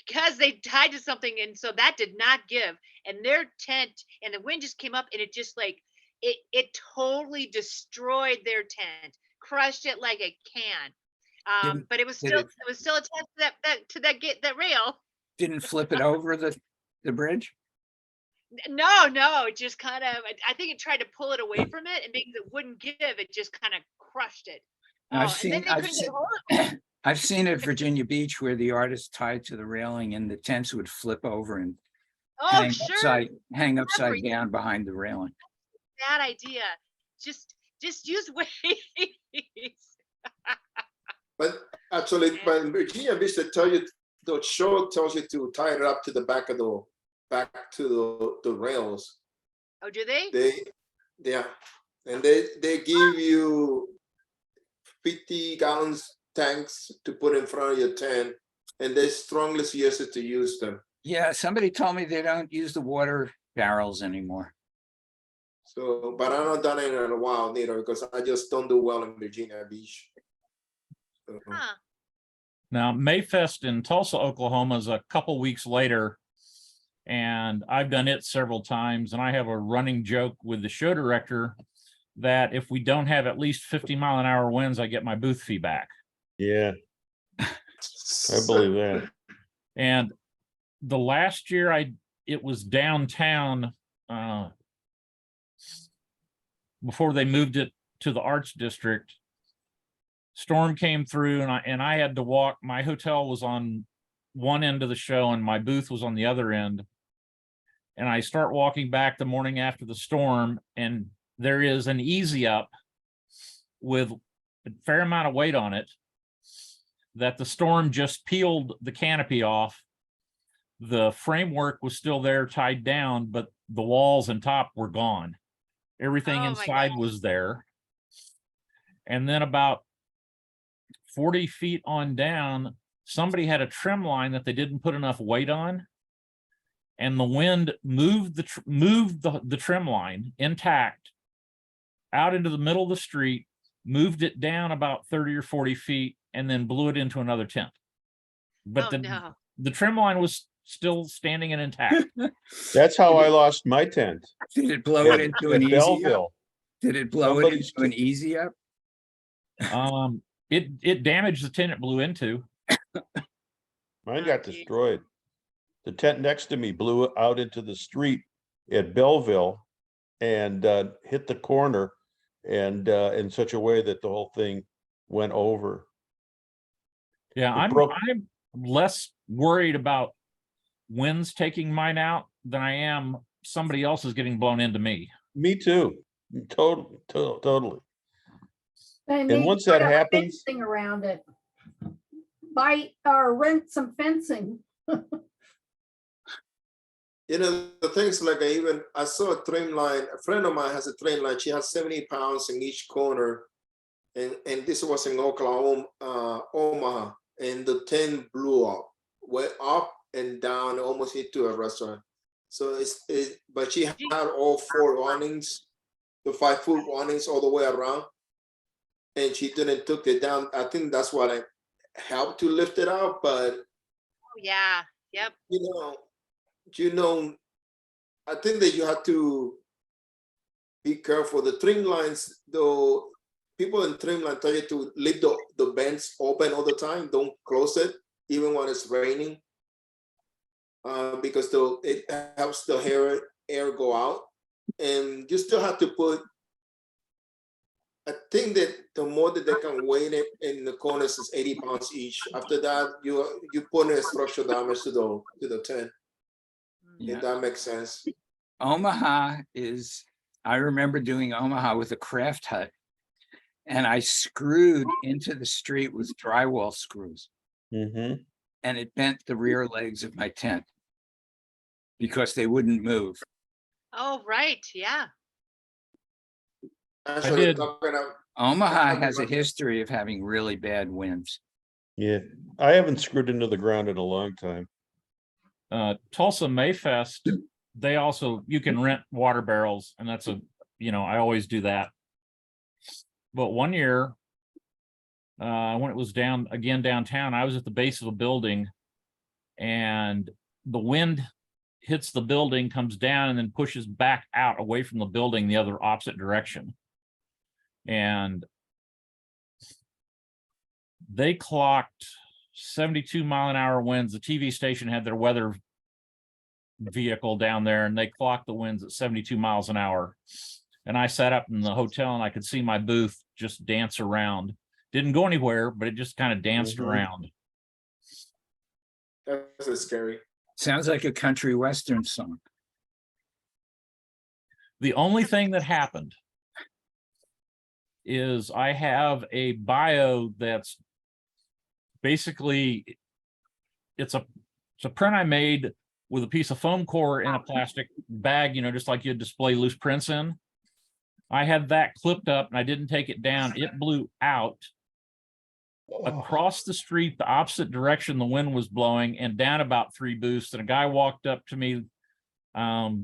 because they tied to something, and so that did not give, and their tent, and the wind just came up, and it just like it totally destroyed their tent, crushed it like a can. But it was did still it- it was still attached to that rail. Didn't flip it over the bridge? No, it just kind of, I think it tried to pull it away from it, and because it wouldn't give, it just kind of crushed it. I've Oh, and then seen they I've couldn't seen get hold of it. I've seen it at Virginia Beach where the artist tied to the railing and the tents would flip over and Oh, sure. hang upside Remember, down behind the railing. bad idea. Just use weights. But actually, Yeah. when Virginia Beach, they tell you, the show tells you to tie it up to the back to the rails. Oh, do they? Yeah, and they give you 50 gallons tanks to put in front of your tent, and they strongly suggest it to use them. Yeah, somebody told me they don't use the water barrels anymore. So, but I've not done it in a while neither, because I just don't do well in Virginia Beach. So, Huh. Now, Mayfest in Tulsa, Oklahoma is a couple weeks later, and I've done it several times, and I have a running joke with the show director that if we don't have at least 50-mile-an-hour winds, I get my booth fee back. Yeah, I believe that. And the last year it was downtown before they moved it to the Arts District. Storm came through, and I had to walk. My hotel was on one end of the show and my booth was on the other end. And I start walking back the morning after the storm, and there is an easy up with a fair amount of weight on it that the storm just peeled the canopy off. The framework was still there tied down, but the walls and top were gone. Everything Oh my inside gosh. was there. And then about 40 feet on down, somebody had a trim line that they didn't put enough weight on. And the wind moved the trim line intact out into the middle of the street, moved it down about 30 or 40 feet, and then blew it into another tent. But Oh no. the trim line was still standing and intact. That's how I lost my tent. Did it blow it into an At easy up? Belleville. Did it blow it Somebody's into an easy up? It damaged the tent it blew into. Mine Oh, got geez. destroyed. The tent next to me blew out into the street at Belleville and hit the corner and in such a way that the whole thing went over. Yeah, It I'm broke. less worried about winds taking mine out than I am somebody else is getting blown into me. Me too. Totally. They And need once to that put up happens, fencing around it. Buy or rent some fencing. you know, the things like I saw a trim line. A friend of mine has a trim line. She has 70 pounds in each corner, and this was in Oklahoma, Omaha, and the tent blew up, went up and down, almost hit to a restaurant. So but she had all 4 awnings, the 5-foot awnings all the way around, and she didn't took it down. I think that's what I helped to lift it out, but Oh, yeah, yep. you know, I think that you have to be careful. The trim lines, though, people in trim line tell you to leave the vents open all the time. Don't close it, even when it's raining, because it helps the air go out. And you still have to put, I think that the more that they can weight it in the corners is 80 pounds each. After that, you put in structural damage to the tent. Yeah. If that makes sense. Omaha is, I remember doing Omaha with a craft hut, and I screwed into the street with drywall screws, Mm-hmm. and it bent the rear legs of my tent because they wouldn't move. Oh, right, yeah. Actually, did. talking about, Omaha has a history of having really bad winds. Yeah, I haven't screwed into the ground in a long time. Tulsa Mayfest, they also, you can rent water barrels, and that's I always do that. But one year, when it was downtown, I was at the base of a building, and the wind hits the building, comes down, and then pushes back out away from the building the other opposite direction. And they clocked 72-mile-an-hour winds. The TV station had their weather vehicle down there, and they clocked the winds at 72 miles an hour. And I sat up in the hotel, and I could see my booth just dance around. Didn't go anywhere, but it just kind of danced around. that's scary. Sounds like a country western song. The only thing that happened is I have a bio that's basically, it's a print I made with a piece of foam core in a plastic bag, just like you'd display loose prints in. I had that clipped up, and I didn't take it down. It blew out across the street, the opposite direction the wind was blowing, and down about 3 booths. And a guy walked up to me the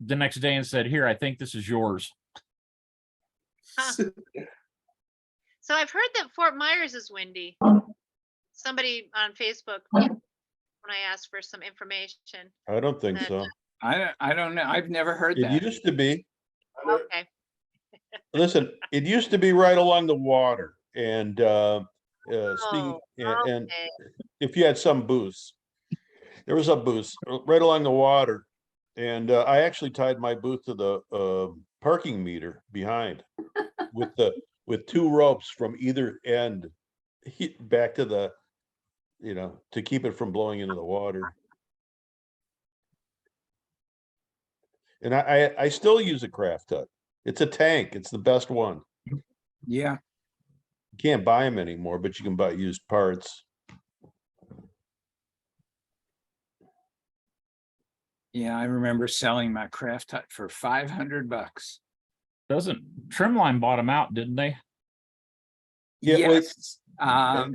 next day and said, "Here, I think this is yours." Huh. So I've heard that Fort Myers is windy. Somebody on Facebook, when I asked for some information. I don't think And, so. I don't know. I've never heard It that. used to be. Okay, Listen, it used to be right along the water, and speaking, and okay. if you had some booths, there was a booth right along the water, and I actually tied my booth to the parking meter behind with 2 ropes from either end back to the, to keep it from blowing into the water. And I still use a craft hut. It's a tank. It's the best one. Yeah. You can't buy them anymore, but you can buy used parts. Yeah, I remember selling my craft hut for $500. Trimline bought them out, didn't they? Yeah, well, Yes,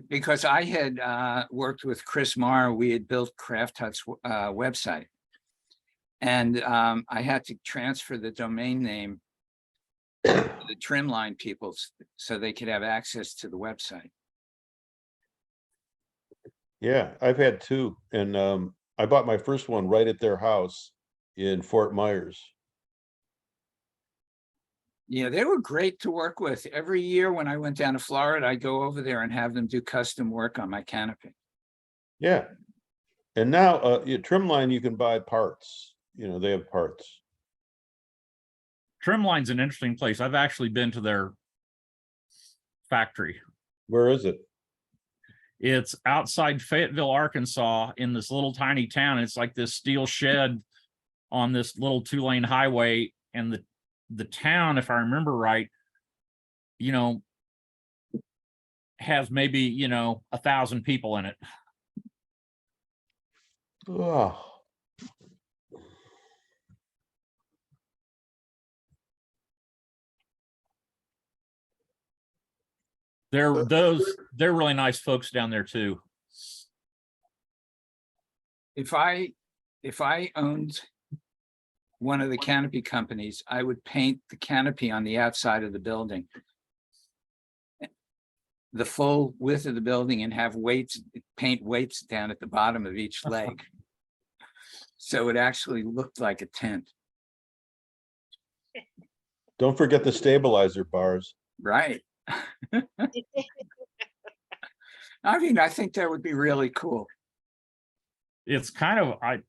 because I had worked with Chris Marr. We had built Craft Hut's website, and I had to transfer the domain name to the Trimline people so they could have access to the website. yeah, I've had 2, and I bought my first one right at their house in Fort Myers. Yeah, they were great to work with. Every year when I went down to Florida, I'd go over there and have them do custom work on my canopy. Yeah. And now Trimline, you can buy parts. They have parts. Trimline's an interesting place. I've actually been to their factory. Where is it? It's outside Fayetteville, Arkansas, in this little tiny town. It's like this steel shed on this little 2-lane highway, and the town, if I remember right, has maybe 1,000 people in it. Oh. They're really nice folks down there too. If I owned one of the canopy companies, I would paint the canopy on the outside of the building. the full width of the building and have weights, paint weights down at the bottom of each leg. So it actually looked like a tent. Don't forget the stabilizer bars. Right. I mean, I think that would be really cool. It's kind of, I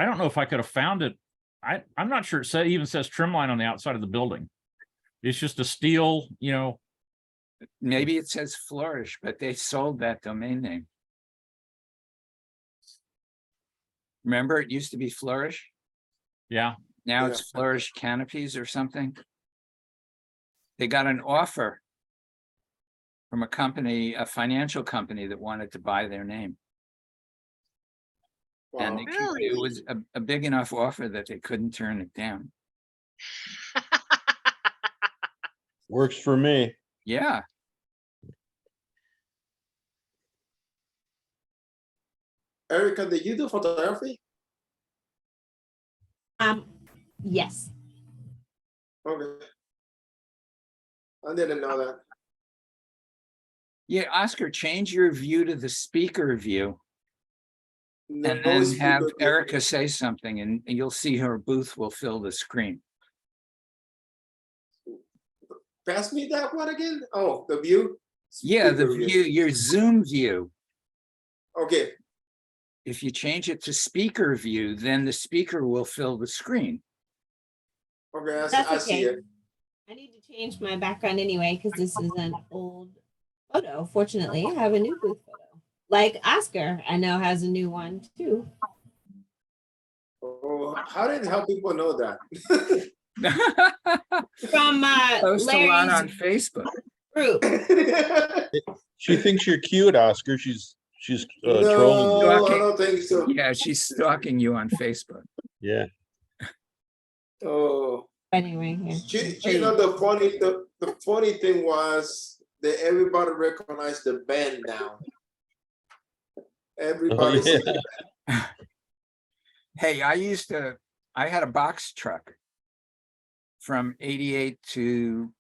don't know if I could have found it. I'm not sure it even says trim line on the outside of the building. It's just a steel, you know. Maybe it says Flourish, but they sold that domain name. Remember, it used to be Flourish. Yeah. Now Yeah. it's Flourish Canopies or something. They got an offer from a company, a financial company that wanted to buy their name. And Wow. it was a big enough offer that they couldn't turn it down. Works for me. Yeah. Erica, did you do photography? Yes. Okay. I didn't know that. Yeah, Oscar, change your view to the speaker view No, and then speaker have view. Erica say something and you'll see her booth will fill the screen. Pass me that one again. Oh, the view. Yeah, the Speaker view, your Zoom view. Okay. If you change it to speaker view, then the speaker will fill the screen. Okay. That's I see okay. it. I need to change my background anyway because this is an old photo. Fortunately, I have a new booth photo. Like Oscar, I know has a new one too. Oh, how did how people know that? From Post a lot on Larry's Facebook. group. She thinks you're cute, Oscar. She's trolling you. No, I don't think so. Yeah, she's stalking you on Facebook. Yeah. Oh, Anyway, here. you know the funny thing was that everybody recognized the band now. Everybody. yeah. Hey, I had a box truck from 88 to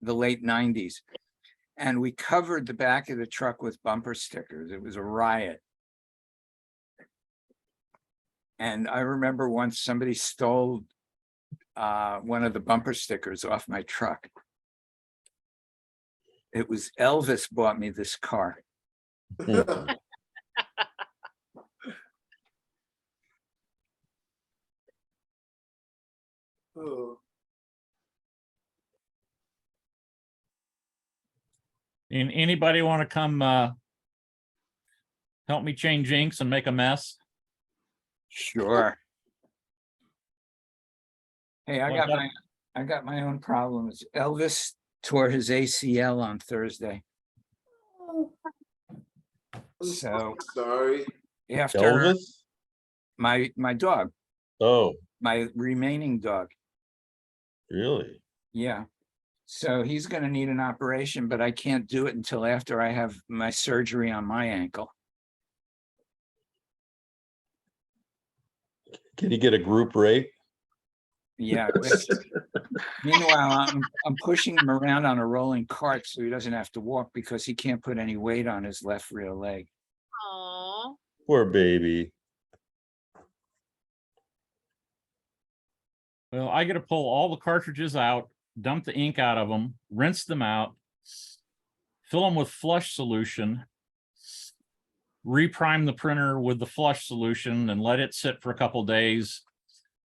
the late 90s. And we covered the back of the truck with bumper stickers. It was a riot. And I remember once somebody stole one of the bumper stickers off my truck. It was Elvis bought me this car. Oh. And anybody want to come help me change inks and make a mess? Sure. Hey, Well, I got my own problems. Elvis tore his ACL on Thursday. So Sorry. after Elvis? my dog, Oh, my remaining dog. really? Yeah. So he's going to need an operation, but I can't do it until after I have my surgery on my ankle. Can you get a group rate? Yeah. Meanwhile, I'm pushing him around on a rolling cart so he doesn't have to walk because he can't put any weight on his left rear leg. Oh, Poor baby. Well, I get to pull all the cartridges out, dump the ink out of them, rinse them out, fill them with flush solution, reprime the printer with the flush solution and let it sit for a couple days.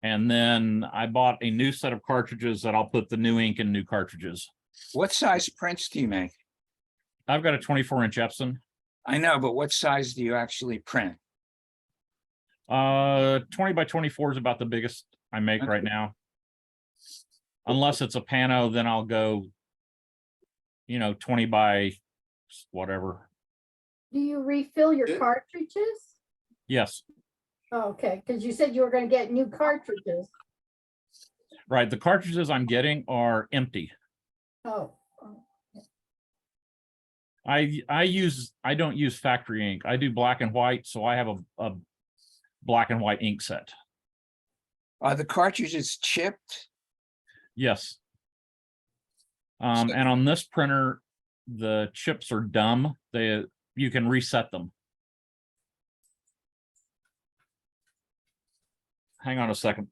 And then I bought a new set of cartridges that I'll put the new ink in new cartridges. What size prints do you make? I've got a 24-inch Epson. I know, but what size do you actually print? 20 by 24 is about the biggest I make right now. Unless it's a pano, then I'll go, 20 by whatever. Do you refill your Yeah. cartridges? Yes, Oh, okay, because you said you were gonna get new cartridges. right. The cartridges I'm getting are empty. Oh, I don't use factory ink. I do black and white, so I have a black and white ink set. Are the cartridges chipped? Yes. And on this printer, the chips are dumb, you can reset them. Hang on a second.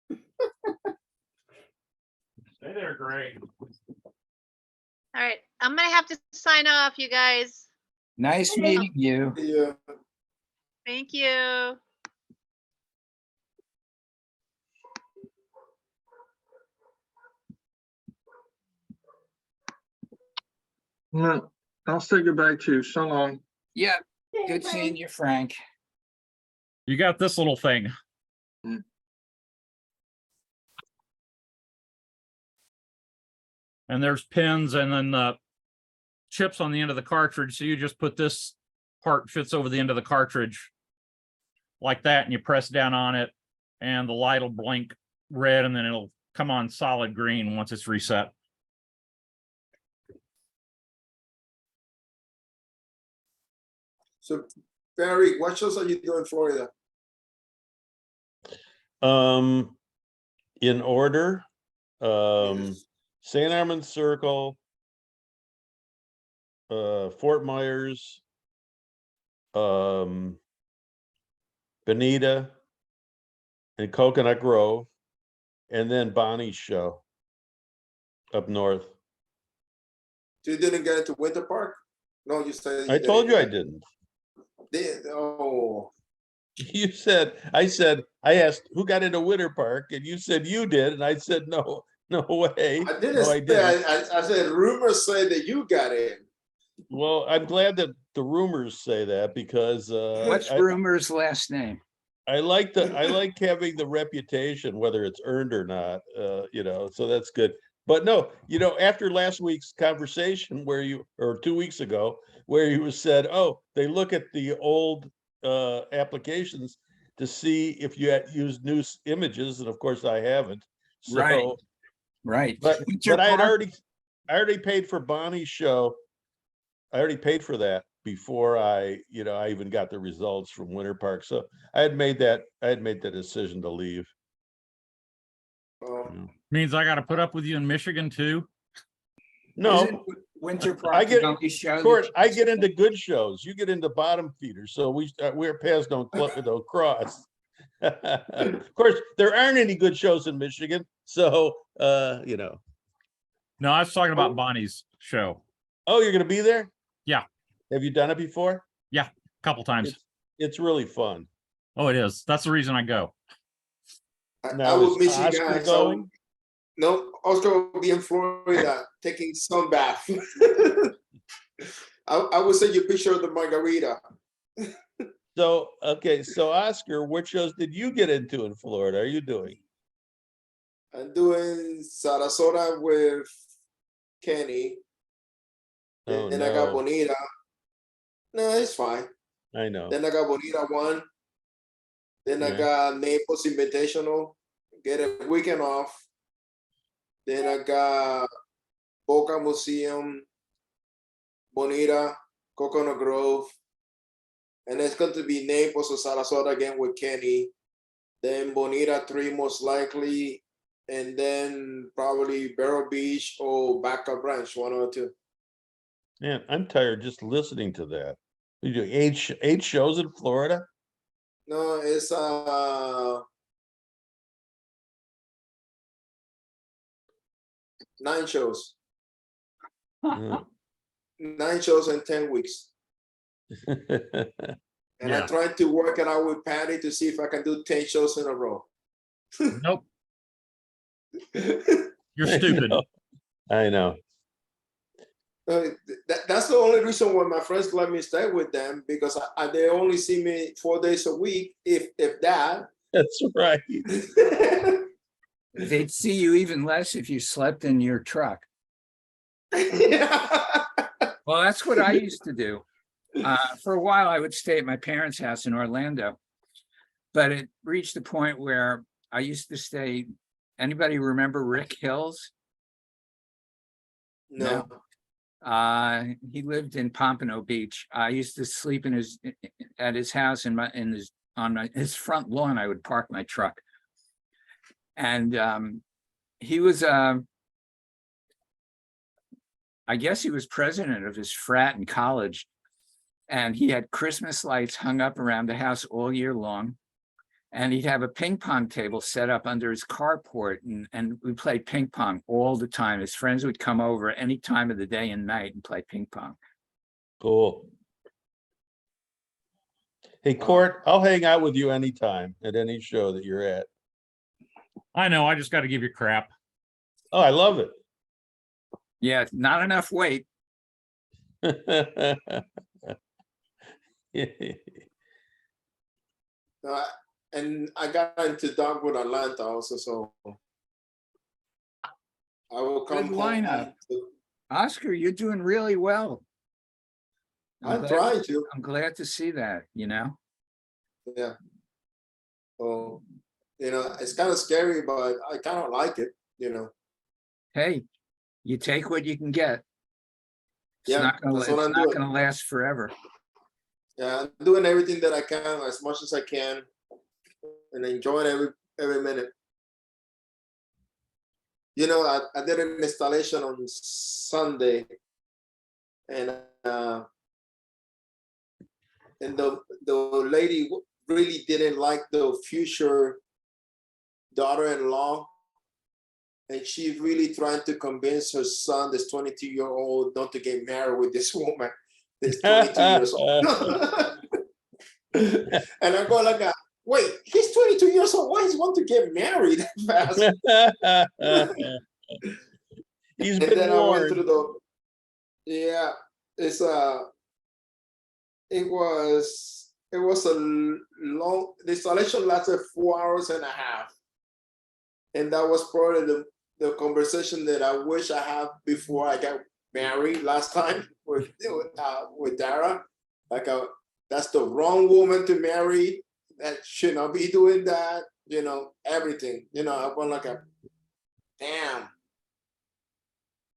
Stay there, Greg. All right, I'm gonna have to sign off, you guys. Nice meeting you. Yeah. Thank you. No, I'll say goodbye to you. So long. Yeah, good seeing you, Frank. You got this little thing. Mm. And there's pins and then the chips on the end of the cartridge. So you just put this part fits over the end of the cartridge like that, and you press down on it and the light will blink red and then it'll come on solid green once it's reset. So Barry, what shows are you doing in Florida? In order, Yes. St. Armand Circle, Fort Myers, Bonita, and Coconut Grove, and then Bonnie's show up north. So you didn't get into Winter Park? No, you said I told you I didn't. did. Oh, You said, I asked who got into Winter Park, and you said you did, and I said, no way. I didn't No, say. I didn't. I said rumors say that you got in. Well, I'm glad that the rumors say that because What's Rumor's last name? I like having the reputation, whether it's earned or not, so that's good. But no, after last week's conversation or 2 weeks ago, where you said, oh, they look at the old applications to see if you had used new images, and of course I haven't. So, Right. but Winter I Park? already paid for Bonnie's show. I already paid for that before I even got the results from Winter Park. So I had made the decision to leave. Oh, Means I got to put up with you in Michigan too. No, Isn't Winter Park I get, the only show Court, that I get into good shows. You get into bottom feeders. So we're paths don't cross. Of course, there aren't any good shows in Michigan. So, No, I was talking about Bonnie's show. Oh, you're going to be there? Yeah. Have you done it before? Yeah, a couple times. It's really fun. Oh, it is. That's the reason I go. I Now, will is miss you Oscar guys. going? No, Oscar will be in Florida taking sun bath. I will send you a picture of the margarita. So, okay. So Oscar, what shows did you get into in Florida? Are you doing? I'm doing Sarasota with Kenny. Oh, Then I got no. Bonita. No, it's fine. I know. Then I got Bonita 1. Then I Yeah. got Naples Invitational. Get a weekend off. Then I got Boca Museum, Bonita, Coconut Grove. And it's going to be Naples or Sarasota again with Kenny. Then Bonita 3 most likely. And then probably Vero Beach or Baca Branch, 1 or 2. Man, I'm tired just listening to that. You do eight shows in Florida? No, it's 9 shows. Mm. 9 shows in 10 weeks. And I Yeah. tried to work it out with Patty to see if I can do 10 shows in a row. Nope. You're stupid. I know. That's the only reason why my friends let me stay with them, because they only see me 4 days a week, if that. That's right. they'd see you even less if you slept in your truck. Well, that's what I used to do. For a while, I would stay at my parents' house in Orlando, but it reached a point where I used to stay. Anybody remember Rick Hills? No. He lived in Pompano Beach. I used to sleep at his house on his front lawn. I would park my truck, and he was I guess he was president of his frat in college. And he had Christmas lights hung up around the house all year long. And he'd have a ping pong table set up under his carport, and we played ping pong all the time. His friends would come over any time of the day and night and play ping pong. Cool. Hey, Court, I'll hang out with you anytime at any show that you're at. I know, I just got to give you crap. Oh, I love it. Yeah, not enough weight. And I got into Dogwood Atlanta also, so I will come Good home. lineup. Oscar, you're doing really well. I'm glad- trying to. I'm glad to see that, you know? Yeah. So, you know, it's kind of scary, but I kind of like it, you know. Hey, you take what you can get. It's Yeah, not gonna, that's it's what I'm not doing. gonna last forever. Yeah, I'm doing everything that I can as much as I can and enjoying every minute. You know, I did an installation on Sunday, and the lady really didn't like the future daughter-in-law, and she's really trying to convince her son, this 22-year-old, not to get married with this woman. This 22 years old. And I go like, wait, he's 22 years old. Why does he want to get married that fast? He's And been then I went warned. through the, it's it was a long, the installation lasted 4 hours and a half. And that was probably the conversation that I wish I had before I got married last time with Dara. Like, that's the wrong woman to marry. That should not be doing that. You know, everything. You know, I went like a damn.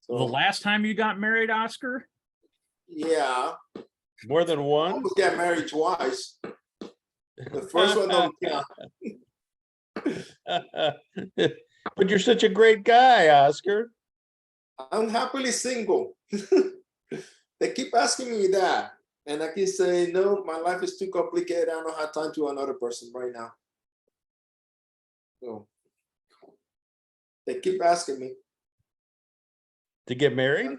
The last time you got married, Oscar? Yeah. More than I one? almost got married twice. The first one don't count. But you're such a great guy, Oscar. I'm happily single. They keep asking me that. And I keep saying, no, my life is too complicated. I don't have time to another person right now. So they keep asking me. To get married?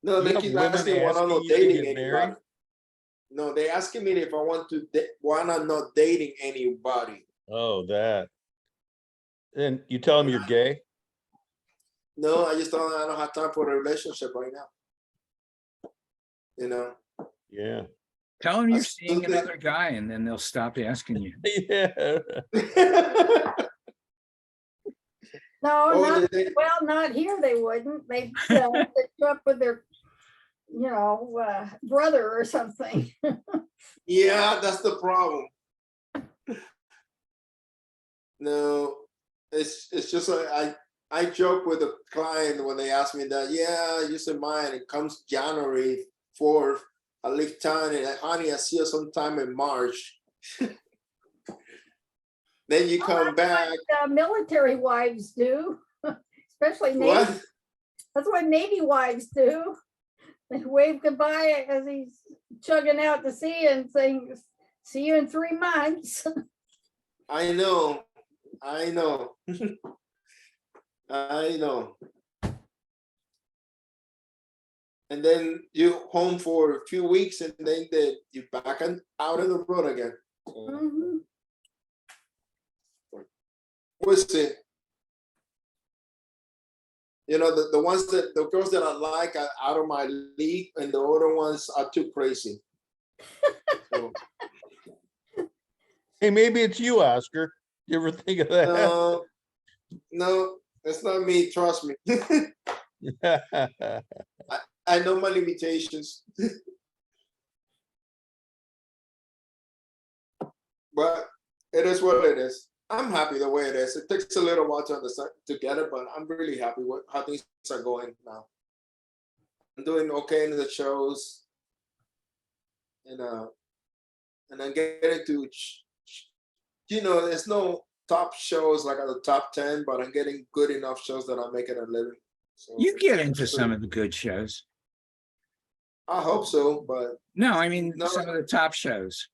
No, You they have keep women asking why I'm asking not you to dating get anybody. married? No, they asking me if I want to, why I'm not dating anybody. Oh, that. And you tell them you're gay? No, I just don't, I don't have time for a relationship right now. You know? Yeah. Tell them you're That's seeing stupid. another guy, and then they'll stop asking you. Yeah. No, Oh, not, they- well, not here, they wouldn't. They'd hook you up with their, you know, brother or something. Yeah, that's the problem. No, it's just I joke with a client when they ask me that. Yeah, you said mine. It comes January 4th. I leave town and honey, I see you sometime in March. Then you come back. Military wives do, especially Navy. What? That's what Navy wives do. They wave goodbye as he's chugging out to sea and saying, see you in 3 months. I know. I know. I know. And then you home for a few weeks, and then you back out on the road again. Mhm. We'll see. You know, the ones that the girls that I like are out of my league, and the other ones are too crazy. So, Hey, maybe it's you, Oscar. You ever think of that? no, it's not me. Trust me. I know my limitations. But it is what it is. I'm happy the way it is. It takes a little while to understand to get it, but I'm really happy with how things are going now. I'm doing okay in the shows, and I'm getting to, you know, there's no top shows like at the top 10, but I'm getting good enough shows that I'm making a living. So You get into some of the good shows. I hope so, but No, I mean, No. some of the top shows.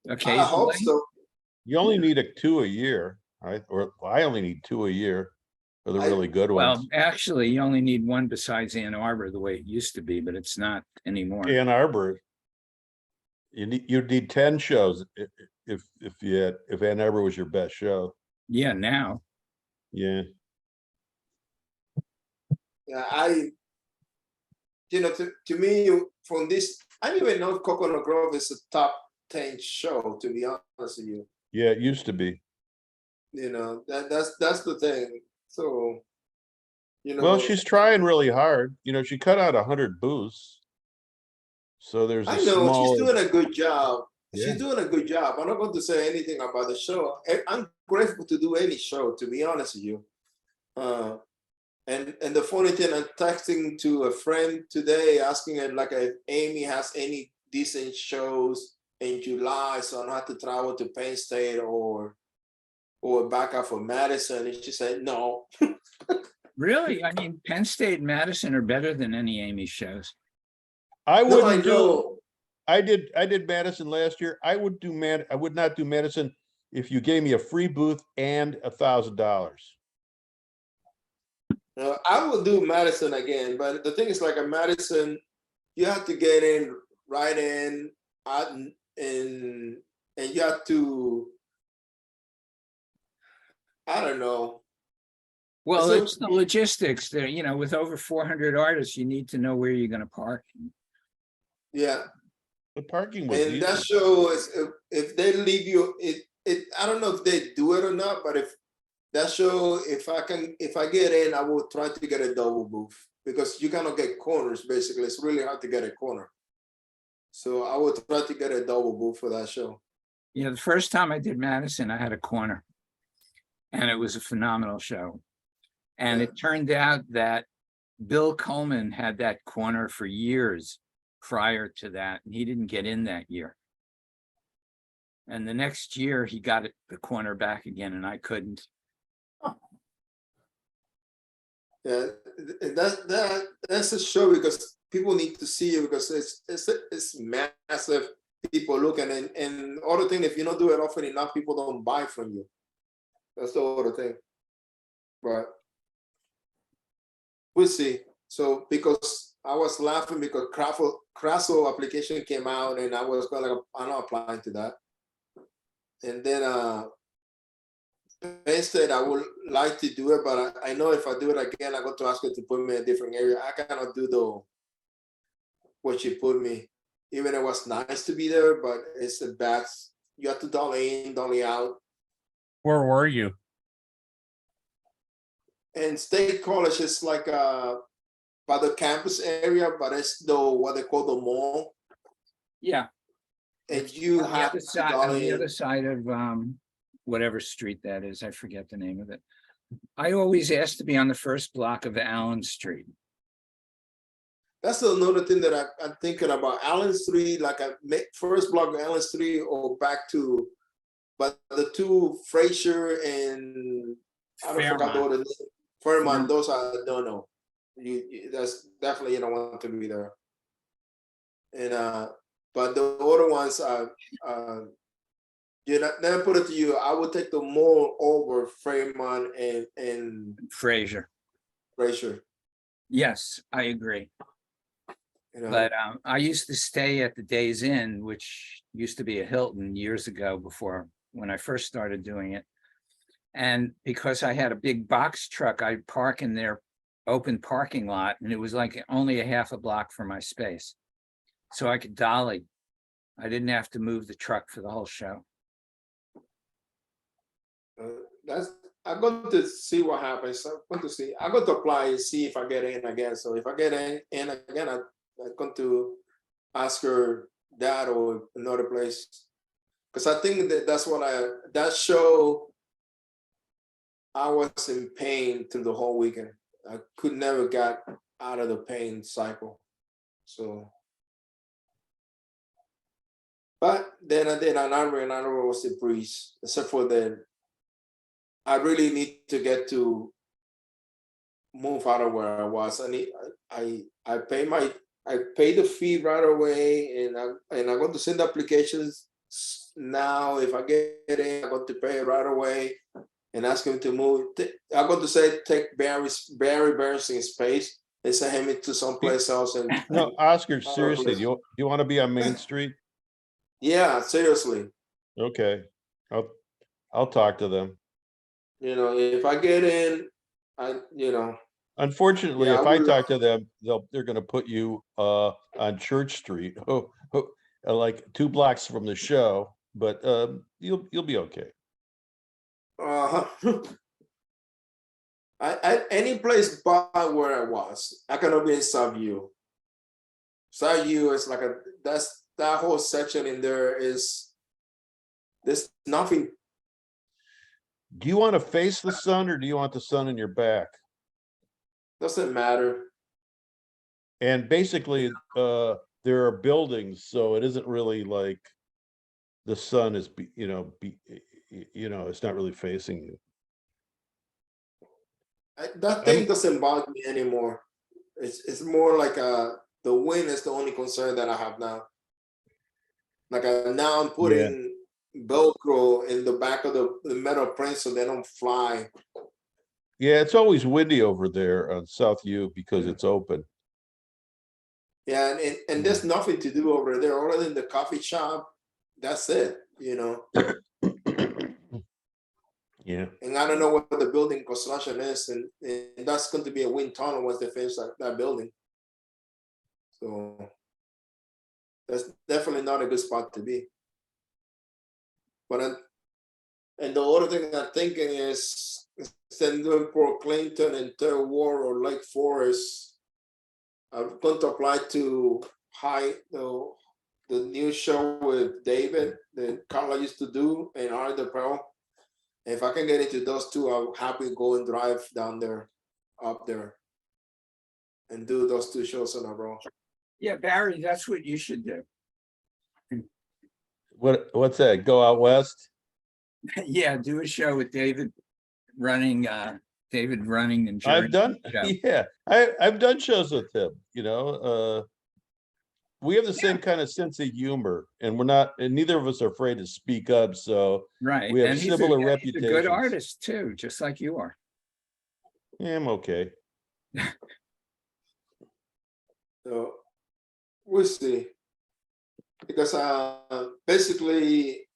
I hope Occasionally. so. You only need two a year, right? Or I only need two a year for the really good Well, ones. actually, you only need one besides Ann Arbor, the way it used to be, but it's not anymore. Ann Arbor, you'd need 10 shows if Ann Arbor was your best show. Yeah, now. Yeah. Yeah, to me, from this, I don't even know if Coconut Grove is a top 10 show, to be honest with you. Yeah, it used to be. That's the thing. So, Well, she's trying really hard. She cut out 100 booths. So there's a I know small. she's doing a good job. Yeah. She's doing a good job. I'm not going to say anything about the show. I'm grateful to do any show, to be honest with you. And the funny thing, I'm texting to a friend today asking her like if Amy has any decent shows in July, so I don't have to travel to Penn State or back up for Madison. And she said no. Really? I mean, Penn State and Madison are better than any Amy shows. I No, I wouldn't know. I did Madison last year. I would not do Madison if you gave me a free booth and $1,000. I will do Madison again, but the thing is, like a Madison, you have to get in right in, out, and you have to, I don't know. Well, So- it's the logistics there, with over 400 artists, you need to know where you're going to park. Yeah, The parking was and easy. that show is if they leave you, I don't know if they do it or not, but if that show, if I get in, I will try to get a double booth because you cannot get corners. Basically, it's really hard to get a corner. So I will try to get a double booth for that show. The first time I did Madison, I had a corner, and it was a phenomenal show. And Yeah. it turned out that Bill Coleman had that corner for years prior to that, and he didn't get in that year. And the next year, he got the corner back again, and I couldn't. Yeah, that's a show because people need to see it because it's massive. People looking and other thing, if you don't do it often enough, people don't buy from you. That's the other thing. But we'll see. So because I was laughing because Crasso application came out and I was going like I'm not applying to that. And then instead I would like to do it, but I know if I do it again, I got to ask her to put me in a different area. I cannot do what she put me. Even it was nice to be there, but it's a bad. You have to dolly in, dolly out. Where were you? And State College is like by the campus area, but it's what they call the mall. Yeah. And you On the have other to side, on dolly the in. other side of whatever street that is, I forget the name of it. I always ask to be on the first block of Allen Street. That's another thing that I'm thinking about. Allen Street, like first block of Allen Street, or back to, but the two Fraser and I don't forget the other name. Fairmont. Those I don't know. That's definitely you don't want to be there. And but the other ones are then put it to you. I would take the mall over Fairmont and Fraser. Fraser. Yes, I agree. But I used to stay at the Days Inn, which used to be a Hilton years ago when I first started doing it. And because I had a big box truck, I'd park in their open parking lot, and it was like only a half a block for my space. So I could dolly. I didn't have to move the truck for the whole show. I'm going to see what happens. I'm going to see. I'm going to apply and see if I get in again. So if I get in again, I'm going to ask her that or another place. Because I think that's what that show, I was in pain through the whole weekend. I could never get out of the pain cycle. So, but then I did another was a breeze, except for that I really need to get to move out of where I was. I pay the fee right away, and I'm going to send applications now. If I get in, I'm going to pay it right away and ask him to move. I'm going to say take Barry Bernstein's space and send him to someplace else. And No, Oscar, seriously, do you want to be on Main Street? yeah, seriously. Okay, I'll talk to them. You know, if I get in, Unfortunately, Yeah, if I I will, talk to them, they're gonna put you on Church Street, like 2 blocks from the show, but you'll be okay. any place but where I was, I cannot be in Southview. Southview is like that whole section in there is there's nothing. Do you want to face the sun or do you want the sun in your back? Doesn't matter. And basically, there are buildings, so it isn't really like the sun is, it's not really facing you. That thing doesn't bother me anymore. It's more like the wind is the only concern that I have now. Like now I'm putting Velcro in the back of the metal prints so they don't fly. Yeah, it's always windy over there on South U because it's open. Yeah, and there's nothing to do over there other than the coffee shop. That's it, you know. Yeah. And I don't know what the building construction is, and that's going to be a wind tunnel once they finish that building. So that's definitely not a good spot to be. But and the other thing I'm thinking is instead of doing Port Clinton and Third Ward or Lake Forest, I'm going to apply to the new show with David that Carla used to do and Art the Pearl. If I can get into those two, I'll happily go and drive down there, up there, and do those 2 shows in a row. Yeah, Barry, that's what you should do. What's that? Go out west? Yeah, do a show with David running the Jersey. I've done, show. yeah, I've done shows with him, we have the same kind of sense of humor, and neither of us are afraid to speak up, so Right. we have and similar he's a reputations. good artist too, just like you are. Yeah, I'm okay. So we'll see. Because basically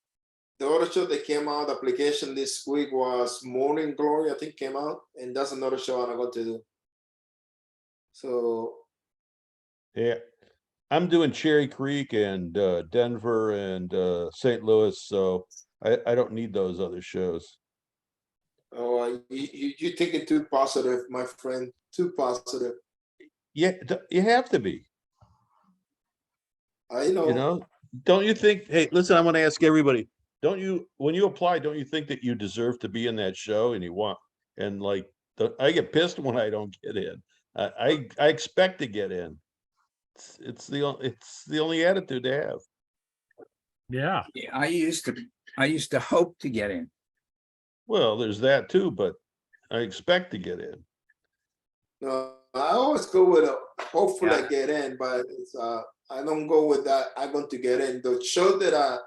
the other show that came out, application this week was Morning Glory, I think came out, and that's another show I'm going to do. So Yeah, I'm doing Cherry Creek and Denver and St. Louis, so I don't need those other shows. oh, you're thinking too positive, my friend, too positive. Yeah, you have to be. I know. Don't you think? Hey, listen, I'm going to ask everybody. Don't you, when you apply, don't you think that you deserve to be in that show and you want? And like, I get pissed when I don't get in. I expect to get in. It's the only attitude to have. Yeah. Yeah, I used to hope to get in. Well, there's that too, but I expect to get in. No, I always go with hopefully Yeah. I get in, but it's I don't go with that. I'm going to get in. The show that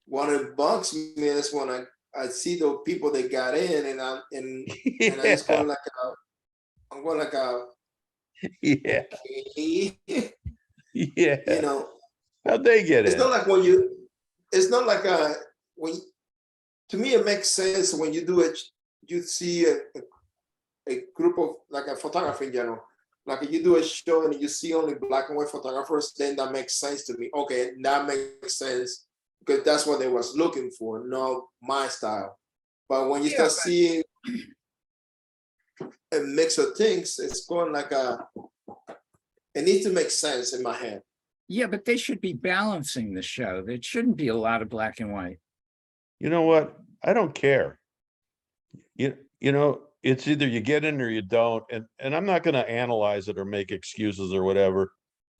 when it bugs me is when I see the people that got in, and I just going like I'm going like Yeah. okay. Yeah. You know, How'd they get it's in? not like it's not like to me it makes sense when you do it. You see a group of like a photography in general. Like if you do a show and you see only black and white photographers, then that makes sense to me. Okay, that makes sense because that's what they was looking for, not my style. But when you start seeing a mix of things, it's going like it needs to make sense in my head. Yeah, but they should be balancing the show. There shouldn't be a lot of black and white. You know what? I don't care. It's either you get in or you don't, and I'm not going to analyze it or make excuses or whatever.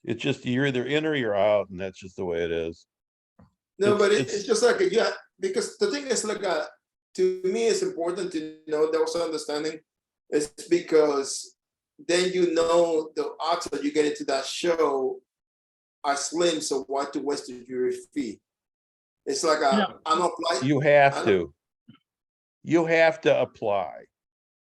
It's just you're either in or you're out, and that's just the way it is. No, but it's just like because the thing is like to me it's important to know there was understanding It's because then the odds that you get into that show are slim, so why to waste the jury fee? It's like I'm applying. You have to. You have to apply.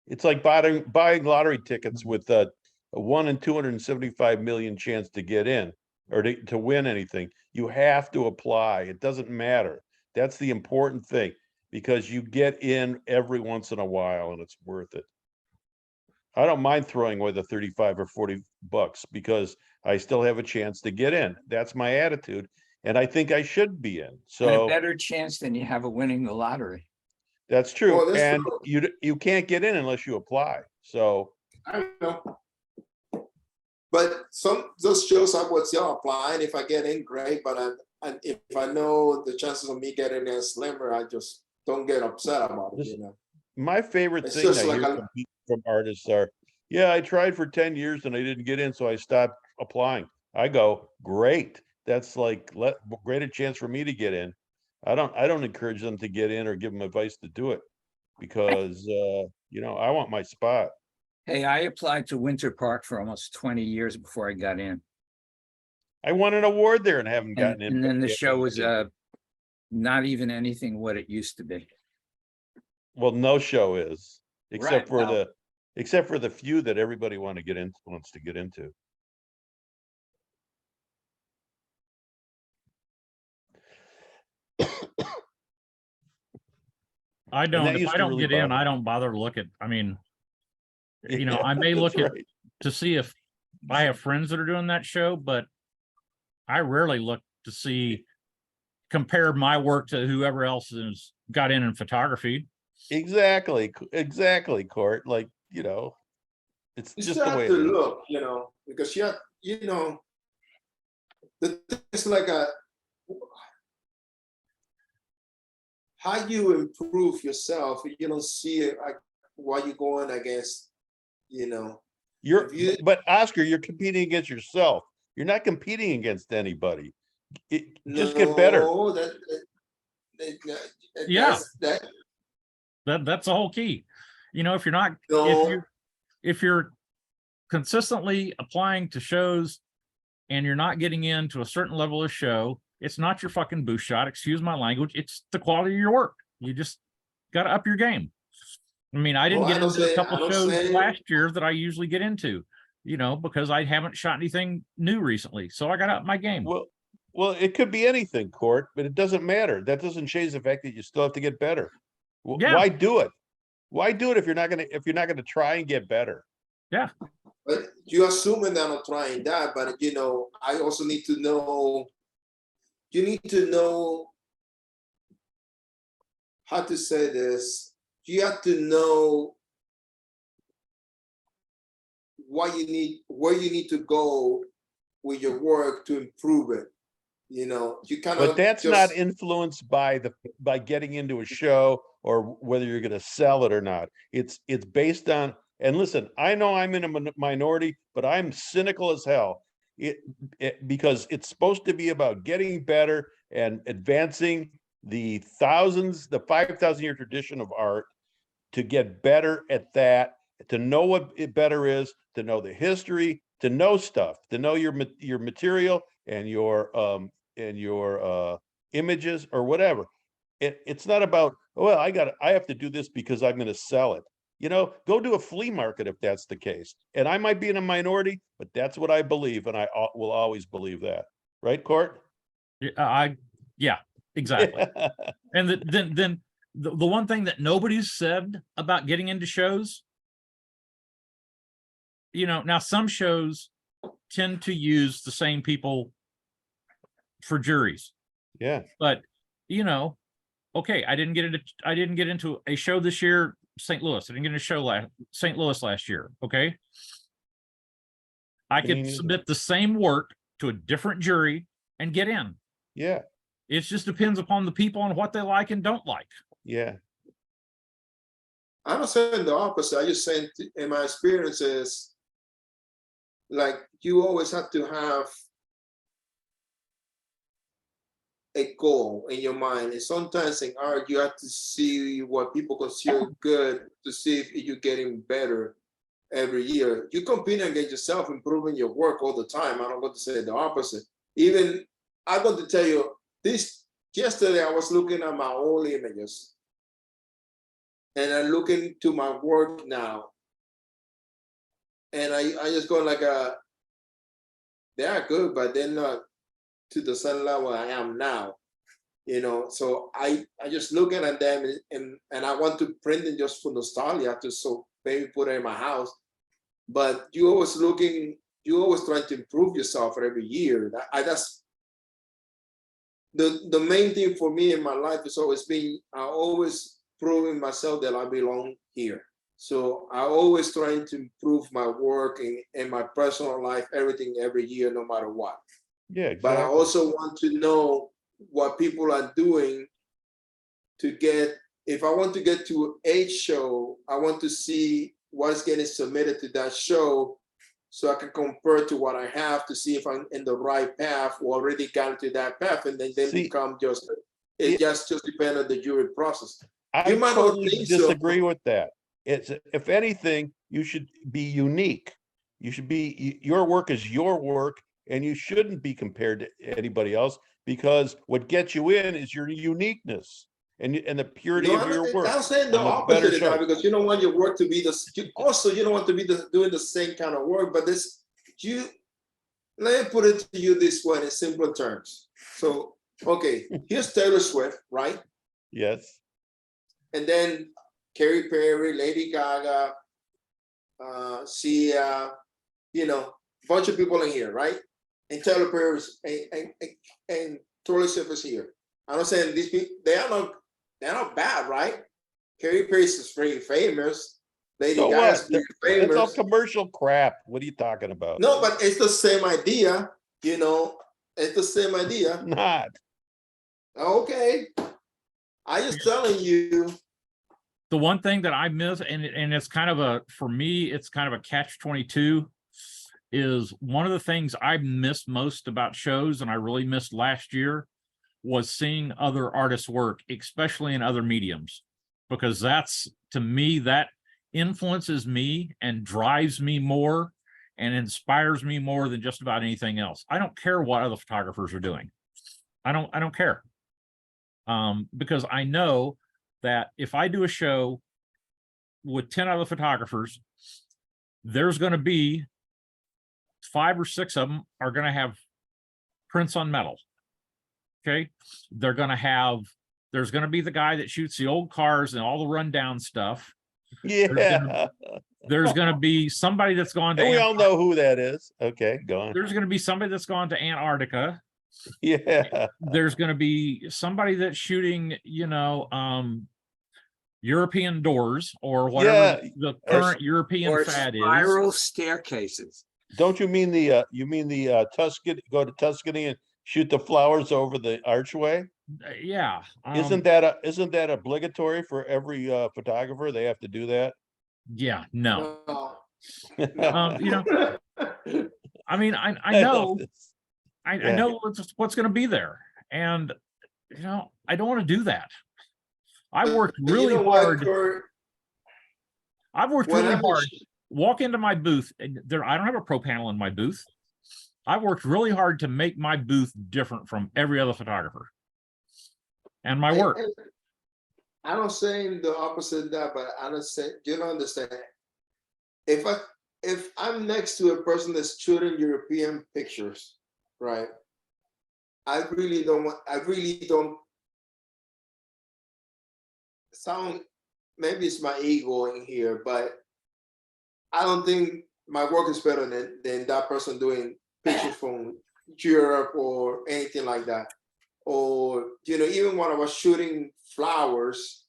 It's like buying lottery tickets with a 1 in 275 million chance to get in or to win anything. You have to apply. It doesn't matter. That's the important thing, because you get in every once in a while and it's worth it. I don't mind throwing away the 35 or 40 bucks because I still have a chance to get in. That's my attitude. And I think I should be in. And a So better chance than you have of winning the lottery. that's true. Well, that's And true. you can't get in unless you apply. So I know. But those shows I would still apply, and if I get in, great. But if I know the chances of me getting in slimmer, I just don't get upset about it. my favorite It's thing just I like hear from artists are, yeah, I tried for 10 years and I didn't get in, so I stopped applying. I go, great. That's like greater chance for me to get in. I don't encourage them to get in or give them advice to do it, because I want my spot. Hey, I applied to Winter Park for almost 20 years before I got in. I won an award there and haven't And, gotten in. and then the yet. show was not even anything what it used to be. Well, no show is, except Right, for the few that everybody wants to get into. I that don't, if used I to don't really get in, bother I me. don't bother to look at, I mean, I Yeah, may look that's at right. to see if I have friends that are doing that show, but I rarely look to see, compare my work to whoever else has got in photography. Exactly, Court. Like, it's you just still the have way to it is. look, because the thing is like how you improve yourself. You don't see it like what you're going against. But Oscar, you're competing against yourself. You're not competing against anybody. Just get better. No, Yeah. that's That's the whole key. If you're not, no. if you're consistently applying to shows and you're not getting into a certain level of show, it's not your fucking boost shot. Excuse my language. It's the quality of your work. You just got to up your game. I mean, I didn't Well, I get don't into a say- couple I don't shows say- last year that I usually get into, because I haven't shot anything new recently. So I got up my game. Well, it could be anything, Court, but it doesn't matter. That doesn't change the fact that you still have to get better. Yeah. Why do it? Why do it if you're not gonna try and get better? Yeah. But you're assuming that I'm trying that, but I also need to know. You need to know how to say this. You have to know what you need, where you need to go with your work to improve it. You kind of. But that's not influenced by getting into a show or whether you're gonna sell it or not. It's based on, and listen, I know I'm in a minority, but I'm cynical as hell. Because it's supposed to be about getting better and advancing the 5,000-year tradition of art, to get better at that, to know what it better is, to know the history, to know stuff, to know your material and your images or whatever. It's not about, well, I have to do this because I'm going to sell it. Go do a flea market if that's the case. And I might be in a minority, but that's what I believe, and I will always believe that. Right, Court? Yeah, exactly. And then the one thing that nobody's said about getting into shows, now some shows tend to use the same people for juries. Yeah. But okay, I didn't get into a show this year, St. Louis. I didn't get into a show St. Louis last year. Okay. I could submit the same work to a different jury and get in. Yeah. It just depends upon the people and what they like and don't like. Yeah. I'm not saying the opposite. I just saying in my experiences, like you always have to have a goal in your mind. And sometimes in art, you have to see what people consider good to see if you're getting better every year. You compete against yourself, improving your work all the time. I don't want to say the opposite. Even I'm going to tell you this. Yesterday, I was looking at my old images, and I'm looking to my work now, and I just go like, they are good, but they're not to the same level I am now. You know, so I just looking at them, and I want to print them just for nostalgia, to so maybe put it in my house. But you always trying to improve yourself every year. That's the main thing for me in my life. Has always been, I always proving myself that I belong here. So I always trying to improve my work in my personal life, everything every year, no matter what. Yeah, exactly. But I also want to know what people are doing to get, if I want to get to a show, I want to see what's getting submitted to that show, so I can compare to what I have to see if I'm in the right path or already gotten to that path, and then become just, it just depends on the jury process. I totally disagree with that. It's, if anything, you should be unique. You should be, your work is your work, and you shouldn't be compared to anybody else, because what gets you in is your uniqueness and the purity of your work. I'm saying the opposite of that, because you don't want your work to be you don't want to be doing the same kind of work. But let me put it to you this way in simpler terms. So, okay, here's Taylor Swift, right? Yes. And then Katy Perry, Lady Gaga, Sia, you know, a bunch of people in here, right? And Taylor Perry and Taylor Swift is here. I'm not saying these people, they're not bad, right? Katy Perry is very famous. Lady Gaga is very famous. It's all commercial crap. What are you talking about? No, but it's the same idea, you know. It's the same idea. Not. Okay. I just telling you. The one thing that I miss, and it's kind of for me, it's kind of a catch-22, is one of the things I miss most about shows, and I really missed last year, was seeing other artists work, especially in other mediums, because that's, to me, that influences me and drives me more and inspires me more than just about anything else. I don't care what other photographers are doing. I don't care. Because I know that if I do a show with 10 other photographers, there's going to be 5 or 6 of them are going to have prints on metal. Okay. There's going to be the guy that shoots the old cars and all the rundown stuff. Yeah. There's going to be somebody that's gone to, we all know who that is. Okay, go on. There's going to be somebody that's gone to Antarctica. Yeah. There's going to be somebody that's shooting, European doors or whatever the current European fad is. Spiral staircases. Don't you mean the Tuscany, go to Tuscany and shoot the flowers over the archway? Yeah. Isn't that obligatory for every photographer? They have to do that? Yeah, no. No. I mean, I know I know what's going to be there, and I don't want to do that. I worked really hard. I've worked really hard. Walk into my booth, and I don't have a pro panel in my booth. I worked really hard to make my booth different from every other photographer and my work. I don't say the opposite of that, but I don't say, you don't understand. If I'm next to a person that's shooting European pictures, right? I really don't sound, maybe it's my ego in here, but I don't think my work is better than that person doing pictures from Europe or anything like that. Or, even when I was shooting flowers,